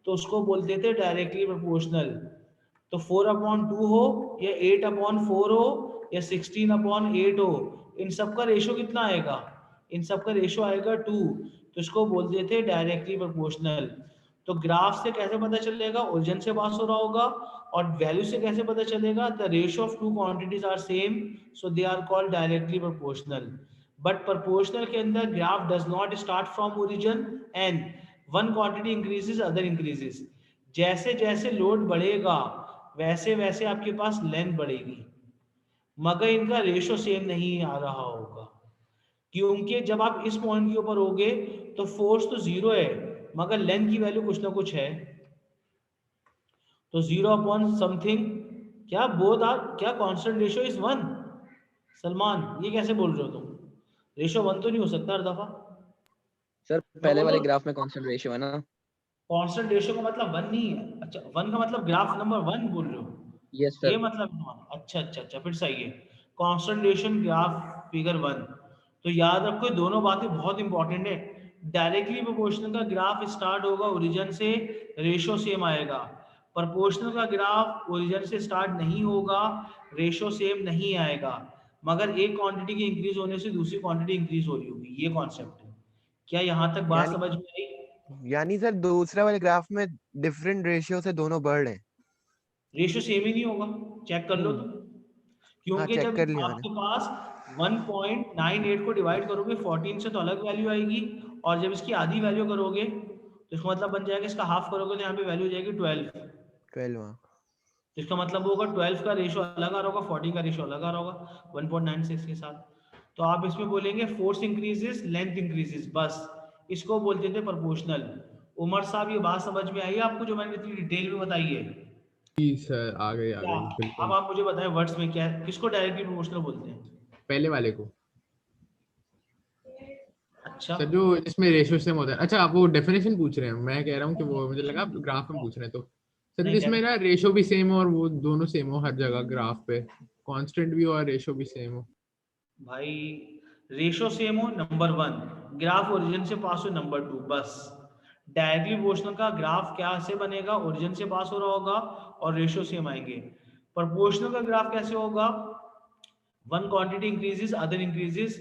तो उसको बोलते थे डायरेक्टली प्रोपोर्शनल। तो 4/2 हो या 8/4 हो या 16/8 हो, इन सब का रेशियो कितना आएगा, इन सब का रेशियो आएगा 2, तो इसको बोलते थे डायरेक्टली प्रोपोर्शनल। तो ग्राफ से कैसे पता चलेगा, ओरिजिन से पास हो रहा होगा, और वैल्यू से कैसे पता चलेगा, the ratio of two quantities are same so they are called directly proportional. But proportional के अंदर graph does not start from origin and one quantity increases other increases. जैसे जैसे लोड बढ़ेगा वैसे वैसे आपके पास लेंथ बढ़ेगी, मगर इनका रेशियो सेम नहीं आ रहा होगा, क्योंकि जब आप इस पॉइंट के ऊपर होगे तो फोर्स तो जीरो है मगर लेंथ की वैल्यू कुछ ना कुछ है, तो 0 समथिंग, क्या बोथ आर, क्या कांस्टेंट रेशियो इज 1। सलमान ये कैसे बोल रहे हो तुम, रेशियो 1 तो नहीं हो सकता हर दफा। सर पहले वाले ग्राफ में कांस्टेंट रेशियो है ना। कांस्टेंट रेशियो का मतलब 1 नहीं है, अच्छा 1 का मतलब ग्राफ नंबर 1 बोल रहे हो, यस ये सर। मतलब अच्छा अच्छा अच्छा, फिर सही है। कांस्टेंट रेशियो ग्राफ फिगर 1, तो याद रखो ये दोनों बातें बहुत इंपॉर्टेंट है। डायरेक्टली प्रोपोर्शनल का ग्राफ स्टार्ट होगा ओरिजिन से, रेशियो सेम आएगा। प्रोपोर्शनल का ग्राफ ओरिजिन से स्टार्ट नहीं होगा, रेशियो सेम नहीं आएगा, मगर एक क्वांटिटी के इंक्रीज होने से दूसरी क्वांटिटी इंक्रीज हो रही होगी, ये कॉन्सेप्ट है। क्या यहाँ तक बात यानी समझ में आई? यानी सर दूसरे वाले ग्राफ में डिफरेंट रेशियो से दोनों बढ़ रहे हैं। रेशियो सेम ही नहीं होगा, चेक कर लो तुम, हाँ क्योंकि चेक जब कर लिया मैंने। आपके पास 1.98 को डिवाइड करोगे 14 से तो अलग वैल्यू आएगी, और जब इसकी आधी वैल्यू करोगे तो इसका मतलब बन जाएगा, इसका हाफ करोगे तो यहाँ पे वैल्यू हो जाएगी 12। 12 हाँ। तो इसका मतलब होगा 12 का रेशियो अलग आ रहा होगा, 14 का रेशियो अलग आ रहा होगा 1.96 के साथ। तो आप इसमें बोलेंगे फोर्स इंक्रीजेस लेंथ इंक्रीजेस, बस इसको बोलते थे प्रोपोर्शनल। उमर साहब ये बात समझ में आई आपको जो मैंने इतनी डिटेल में बताई है? जी सर, आ गई क्या, अब बिल्कुल। आप मुझे बताएं वर्ड्स में क्या किसको डायरेक्टली प्रोपोर्शनल बोलते हैं? पहले वाले को अच्छा सर, जो इसमें रेशियो सेम होता है। अच्छा आप वो डेफिनेशन पूछ रहे हैं, मैं कह रहा हूँ कि वो मुझे लगा आप ग्राफ में पूछ रहे हैं। तो सर नहीं, जिसमें ना रेशियो भी सेम हो और वो दोनों सेम हो हर जगह ग्राफ पे, कांस्टेंट भी हो और रेशियो भी सेम हो। भाई रेशियो सेम हो नंबर 1, ग्राफ ओरिजिन से पास हो नंबर 2, बस। डायरेक्टली प्रोपोर्शनल का ग्राफ क्या से बनेगा, ओरिजिन से पास हो रहा होगा और रेशियो सेम आएंगे। प्रोपोर्शनल का ग्राफ कैसे होगा, one quantity increases other increases,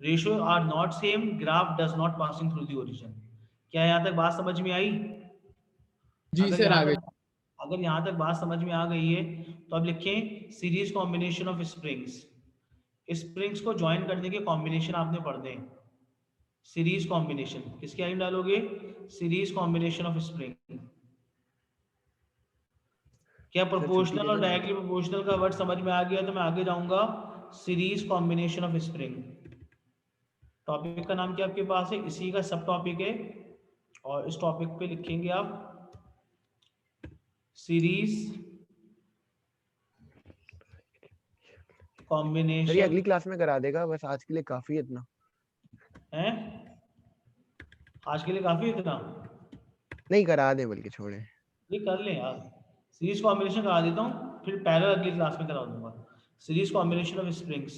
ratio are not same, graph does not passing through the origin. क्या यहाँ तक बात समझ में आई? जी अगर सर, आ यहाँ गई। तक अगर यहाँ तक बात समझ में आ गई है तो अब लिखें series combination of springs. Springs को ज्वाइन करने के कॉम्बिनेशन आपने पढ़ने हैं। सीरीज कॉम्बिनेशन किसके आगे डालोगे, सीरीज कॉम्बिनेशन ऑफ स्प्रिंग। क्या सर छुट्टी प्रोपोर्शनल दे और दो। डायरेक्टली प्रोपोर्शनल का वर्ड समझ में आ गया तो मैं आगे जाऊंगा series combination of spring. Topic का नाम क्या आपके पास है, इसी का सब टॉपिक है, और इस टॉपिक पे लिखेंगे आप सीरीज सर ये कॉम्बिनेशन अगली क्लास में करा देगा, बस आज के लिए काफी है इतना। है, आज के लिए काफी इतना, नहीं करा दे बल्कि छोड़े। ये कर लें यार। सीरीज कॉम्बिनेशन करा देता हूँ, फिर पैरेलल अगली क्लास में करा दूंगा। Series combination of springs.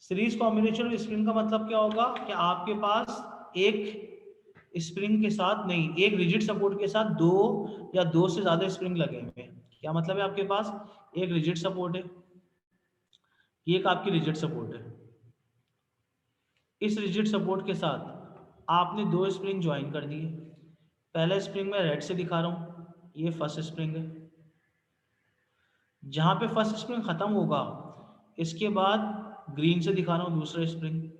Series combination of spring का मतलब क्या होगा कि आपके पास एक स्प्रिंग के साथ नहीं, एक रिजिड सपोर्ट के साथ दो या दो से ज्यादा स्प्रिंग लगे हुए हैं। क्या मतलब है, आपके पास एक रिजिड सपोर्ट है, एक आपकी रिजिड सपोर्ट है, इस रिजिड सपोर्ट के साथ आपने दो स्प्रिंग ज्वाइन कर दिए। पहला स्प्रिंग मैं रेड से दिखा रहा हूँ, ये फर्स्ट स्प्रिंग है। जहां पे फर्स्ट स्प्रिंग खत्म होगा इसके बाद ग्रीन से दिखा रहा हूँ दूसरा स्प्रिंग।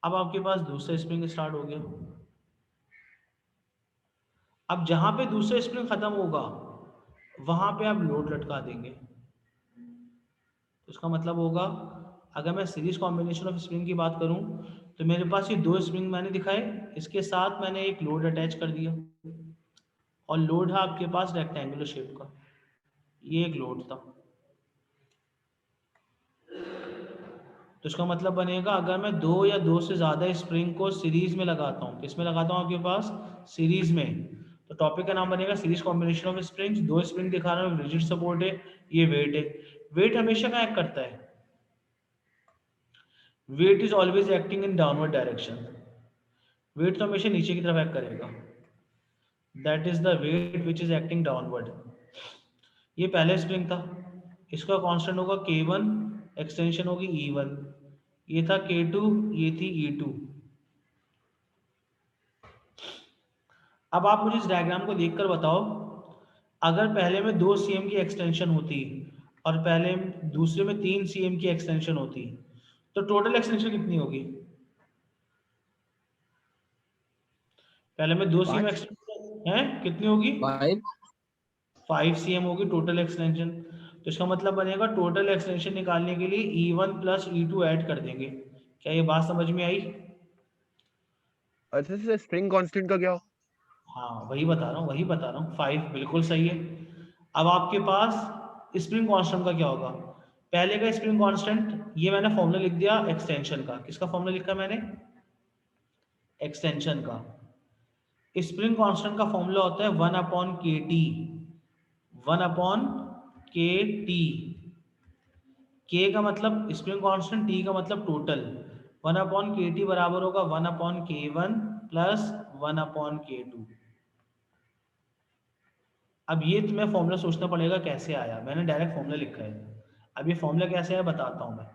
अब आपके पास दूसरा स्प्रिंग स्टार्ट हो गया। अब जहां पे दूसरा स्प्रिंग खत्म होगा वहां पे आप लोड लटका देंगे। तो इसका मतलब होगा, अगर मैं सीरीज कॉम्बिनेशन ऑफ स्प्रिंग की बात करूं तो मेरे पास ये दो स्प्रिंग मैंने दिखाए, इसके साथ मैंने एक लोड अटैच कर दिया, और लोड है आपके पास रेक्टेंगुलर शेप का, ये एक लोड था। तो इसका मतलब बनेगा, अगर मैं दो या दो से ज्यादा स्प्रिंग को सीरीज में लगाता हूँ, किसमें लगाता हूँ आपके पास, सीरीज में, तो टॉपिक का नाम बनेगा सीरीज कॉम्बिनेशन ऑफ स्प्रिंग्स। दो स्प्रिंग दिखा रहा हूँ, रिजिड सपोर्ट है, ये वेट है। वेट हमेशा क्या एक्ट करता है? Weight is always acting in downward direction. Weight तो हमेशा नीचे की तरफ एक्ट करेगा, that is the weight which is acting downward. ये पहले स्प्रिंग था, इसका कांस्टेंट होगा K1, एक्सटेंशन होगी E1, ये था K2, ये थी E2। अब आप मुझे इस डायग्राम को देखकर बताओ, अगर पहले में 2 cm की एक्सटेंशन होती और पहले दूसरे में 3 cm की एक्सटेंशन होती, तो टोटल एक्सटेंशन कितनी होगी? पहले में 2 cm 5 एक्सटेंशन है, कितनी होगी? 5 cm होगी टोटल एक्सटेंशन। तो इसका मतलब बनेगा टोटल एक्सटेंशन निकालने के लिए E1 प्लस E2 ऐड कर देंगे। क्या ये बात समझ में आई? अच्छा सर, स्प्रिंग कांस्टेंट का क्या हो? हाँ वही बता रहा हूँ, वही बता रहा हूँ, 5 बिल्कुल सही है। अब आपके पास स्प्रिंग कांस्टेंट का क्या होगा? पहले का स्प्रिंग कांस्टेंट, ये मैंने फॉर्मूला लिख दिया एक्सटेंशन का। किसका फॉर्मूला लिखा मैंने? एक्सटेंशन का। स्प्रिंग कांस्टेंट का फॉर्मूला होता है 1/KT, 1/KT। K का मतलब स्प्रिंग कांस्टेंट, T का मतलब टोटल। 1/KT बराबर होगा 1/K1 प्लस 1/K2। अब ये तुम्हें फॉर्मूला सोचना पड़ेगा कैसे आया, मैंने डायरेक्ट फॉर्मूला लिखा है। अब ये फॉर्मूला कैसे आया बताता हूँ मैं।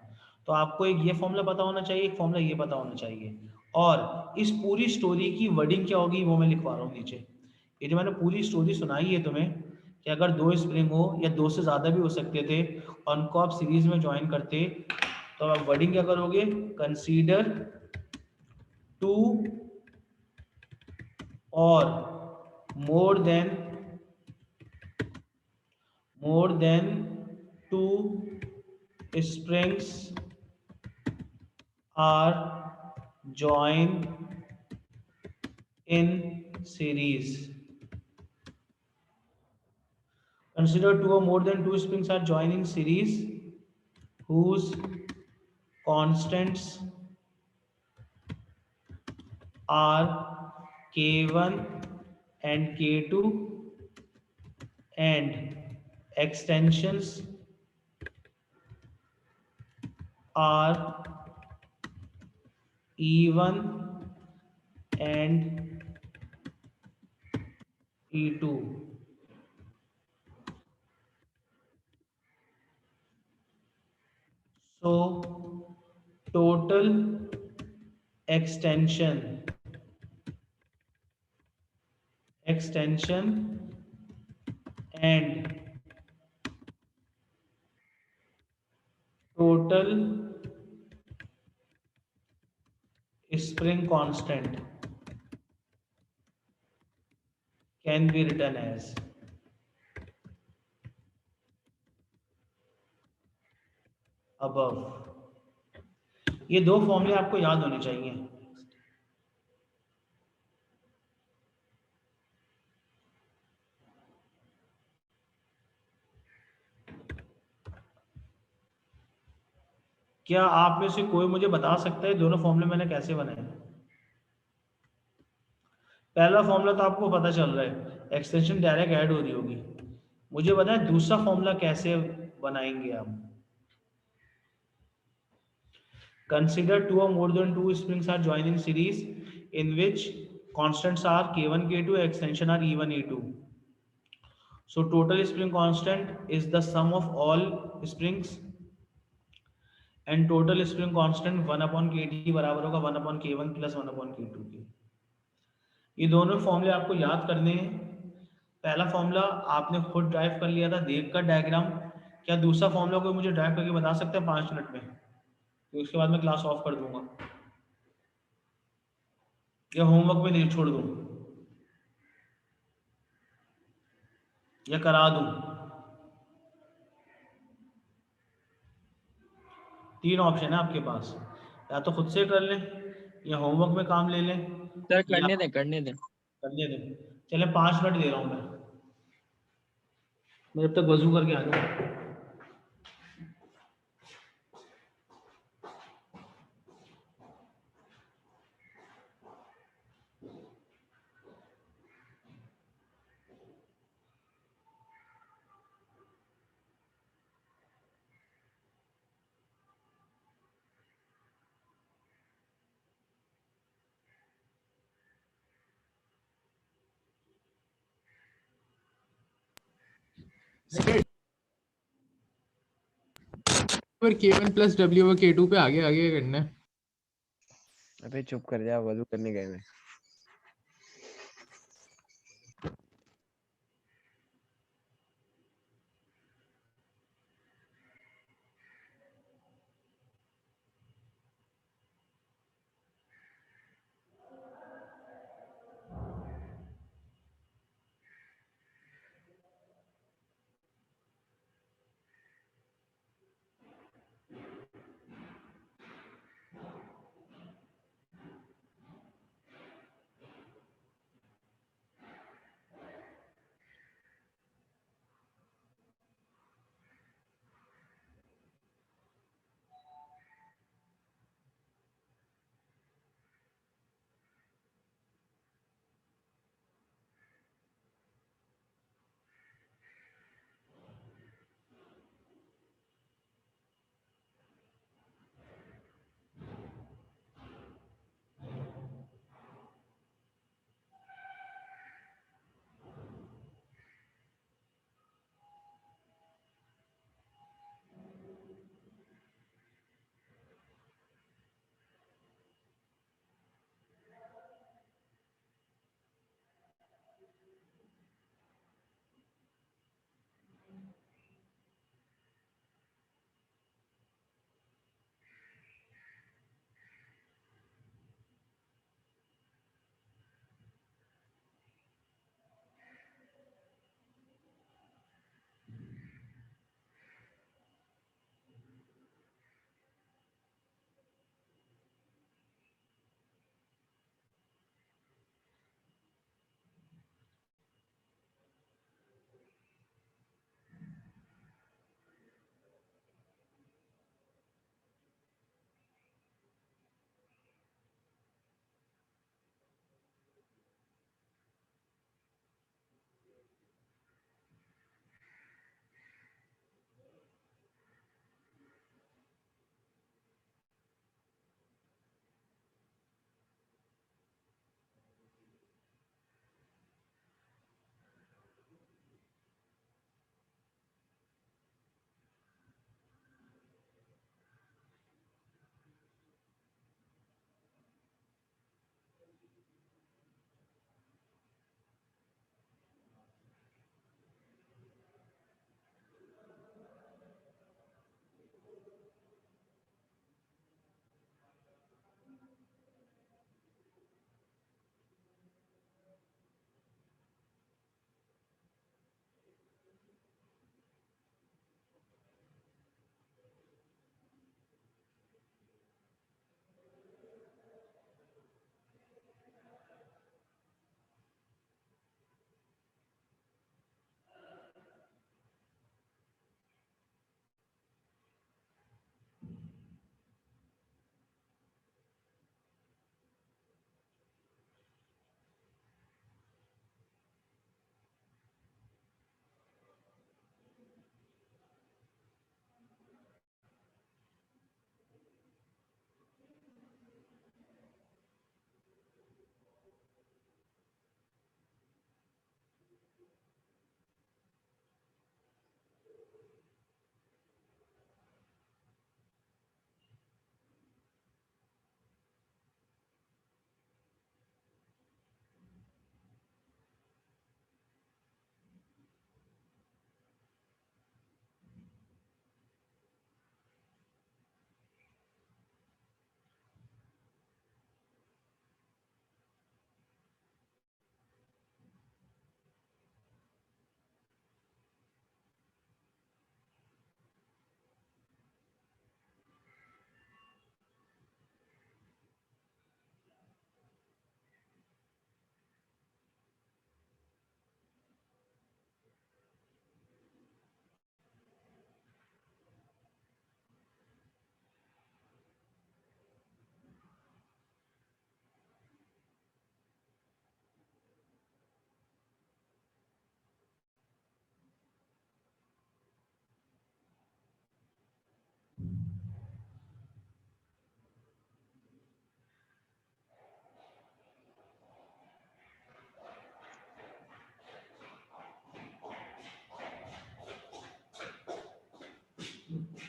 तो आपको एक ये फॉर्मूला पता होना चाहिए, एक फॉर्मूला ये पता होना चाहिए, और इस पूरी स्टोरी की वर्डिंग क्या होगी वो मैं लिखवा रहा हूँ नीचे। ये जो मैंने पूरी स्टोरी सुनाई है तुम्हें कि अगर 2 स्प्रिंग हो या 2 से ज़्यादा भी हो सकते थे और उनको आप सीरीज में ज्वाइन करते, तो आप वर्डिंग क्या करोगे? कंसीडर 2 और more than 2 springs are joined in series. Consider 2 or more than 2 springs are joined in series whose constants are K1 and K2 and extensions are E1 and E2. So total extension and total spring constant can be written as above. ये दो फॉर्मूले आपको याद होने चाहिए। क्या आप में से कोई मुझे बता सकता है दोनों फॉर्मूले मैंने कैसे बनाए? पहला फॉर्मूला तो आपको पता चल रहा है, एक्सटेंशन डायरेक्ट ऐड हो रही होगी। मुझे बताएं दूसरा फॉर्मूला कैसे बनाएंगे आप? Consider 2 or more than 2 springs are joined in series in which constants are K1, K2, extension are E1, E2. So total spring constant is the sum of all springs and total spring constant 1/KT बराबर होगा 1/K1 plus 1/K2 के। ये दोनों फॉर्मूले आपको याद करने हैं। पहला फॉर्मूला आपने खुद ड्राइव कर लिया था देखकर डायग्राम। क्या दूसरा फॉर्मूला कोई मुझे ड्राइव करके बता सकता है 5 मिनट में? तो उसके बाद मैं क्लास ऑफ कर दूंगा या होमवर्क में नहीं छोड़ दूं या करा दूं। 3 ऑप्शन है आपके पास, या तो खुद से कर लें या होमवर्क में काम ले लें सर या करने दें। करने दें। चले 5 मिनट दे रहा हूं मैं जब तक वजू करके आ जाऊँ। पर K1 प्लस W और K2 पे आगे आगे करना है। अबे चुप कर जा, वजू करने गए मैं।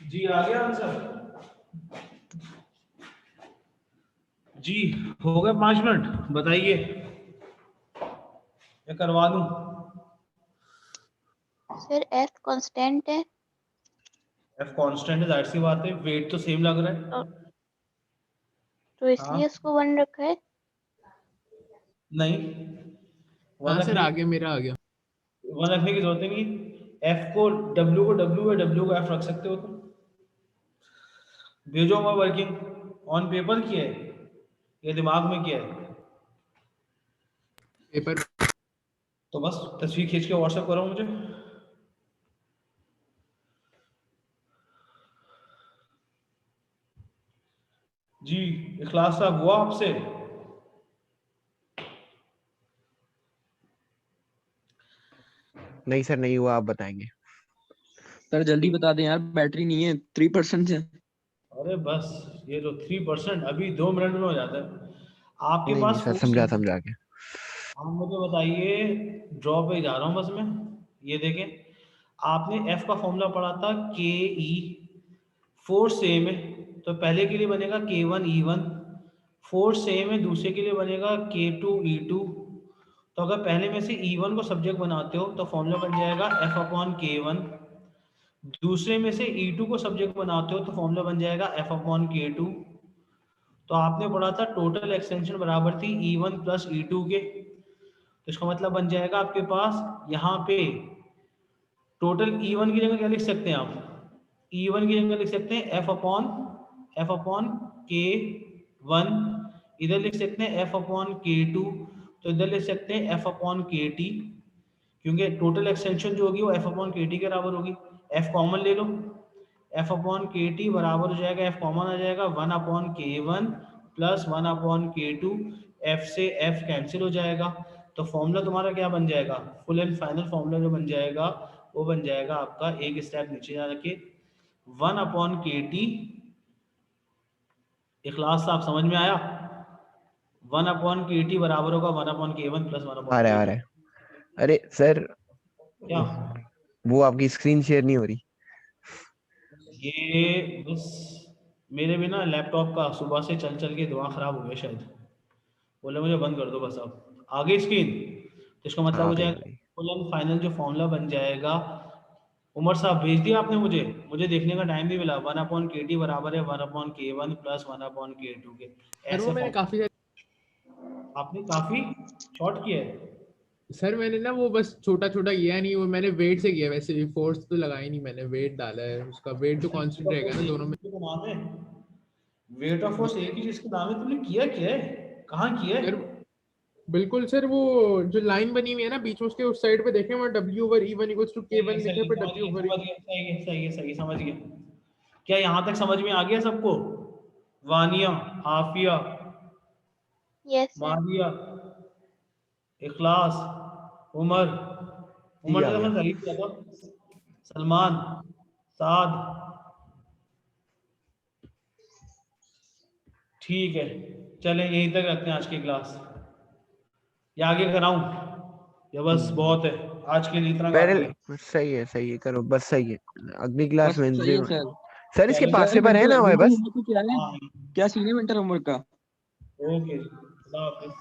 जी आ गया आंसर? जी हो गए 5 मिनट, बताइए या करवा दूं? सर एफ कांस्टेंट है एफ कांस्टेंट है, जाहिर सी बात है, वेट तो सेम लग रहा है। तो इसलिए हाँ। उसको 1 रखा है। नहीं, हाँ सर, आ रखने गया, मेरा आ गया। वन रखने की जरूरत ही नहीं। एफ को डब्ल्यू को डब्ल्यू या डब्ल्यू को एफ रख सकते हो तुम। भेजो, मैं वर्किंग ऑन पेपर किया है या दिमाग में किया है? पेपर। तो बस तस्वीर खींच के व्हाट्सएप करो मुझे। जी इखलास साहब हुआ आपसे? नहीं सर, नहीं हुआ, आप बताएंगे। सर जल्दी बता दें यार, बैटरी नहीं है, 3% है। अरे बस ये जो 3%, अभी 2 मिनट में हो जाता है आपके नहीं नहीं पास। सर, समझा समझा के। आप मुझे बताइए, ड्रॉ पे जा रहा हूँ बस मैं। ये देखें, आपने एफ का फॉर्मूला पढ़ा था के ई, फोर्स सेम है तो पहले के लिए बनेगा K1 E1, फोर्स सेम है दूसरे के लिए बनेगा K2 E2। तो अगर पहले में से E1 को सब्जेक्ट बनाते हो तो फॉर्मूला बन जाएगा F/K1, दूसरे में से E2 को सब्जेक्ट बनाते हो तो फॉर्मूला बन जाएगा F/K2। तो आपने पढ़ा था टोटल एक्सटेंशन बराबर थी E1 प्लस E2 के, तो इसका मतलब बन जाएगा आपके पास यहाँ पे टोटल E1 की जगह क्या लिख सकते हैं आप? E1 की जगह लिख सकते हैं F/K1, इधर लिख सकते हैं F/K2, तो इधर लिख सकते हैं F/KT, क्योंकि टोटल एक्सटेंशन जो होगी वो F/KT के बराबर होगी। F कॉमन ले लो, F/KT बराबर हो जाएगा, F कॉमन आ जाएगा 1/K1 प्लस 1/K2, F से F कैंसिल हो जाएगा। तो फॉर्मूला तुम्हारा क्या बन जाएगा? फुल एंड फाइनल फॉर्मूला जो बन जाएगा वो बन जाएगा आपका, एक स्टेप नीचे जा के 1/KT। इखलास साहब समझ में आया? 1/KT बराबर होगा 1/K1 प्लस आ रहा है, आ 1/K2। रहा है। अरे सर, क्या वो आपकी स्क्रीन शेयर नहीं हो रही। ये बस मेरे भी ना लैपटॉप का सुबह से चल चल के दिमाग खराब हो गया शायद, बोले मुझे बंद कर दो बस। अब आ गई स्क्रीन, तो इसका मतलब हाँ, आ हो गई, आ जाएगा गई। फुल एंड फाइनल जो फॉर्मूला बन जाएगा। उमर साहब भेज दिया आपने मुझे? मुझे देखने का टाइम नहीं मिला। 1/KT बराबर है 1/K1 प्लस 1/K2 के। सर वो ऐसे मैंने काफी आपने काफी शॉर्ट किया है। सर मैंने ना वो बस छोटा छोटा किया नहीं, वो मैंने वेट से किया, वैसे फोर्स तो लगाई नहीं मैंने, वेट डाला है, उसका वेट तो कांस्टेंट रहेगा ना दोनों में। नाम है वेट ऑफ फोर्स, एक ही चीज का नाम है, तुमने किया क्या है, कहाँ किया है? सर बिल्कुल सर, वो जो लाइन बनी हुई है ना बीच में, उसके उस साइड पे देखें, वहाँ W/E1 = K1 लिखा है, पर समझ गया, W/E, समझ गया, सही है, सही है, सही है, समझ गया। क्या यहाँ तक समझ में आ गया सबको? Vania, Afia, yes sir. मारिया, इखलास, उमर, जी, उमर आ ने गया। तो सही किया था, सलमान, साद, ठीक है। चलें यहीं तक रखते हैं आज की क्लास, या आगे कराऊं या बस बहुत है आज के लिए, इतना काफी है? पैरेलल सही है, सही है, करो बस, सही है। अगली क्लास बस सही वेंसडे है में। सर। सर इसके चलो पास सर पेपर है विंटर ना हमारे विंटर पास? होमवर्क क्या है? हाँ, क्या सीन है विंटर होमवर्क का? ओके, खुदा हाफिज।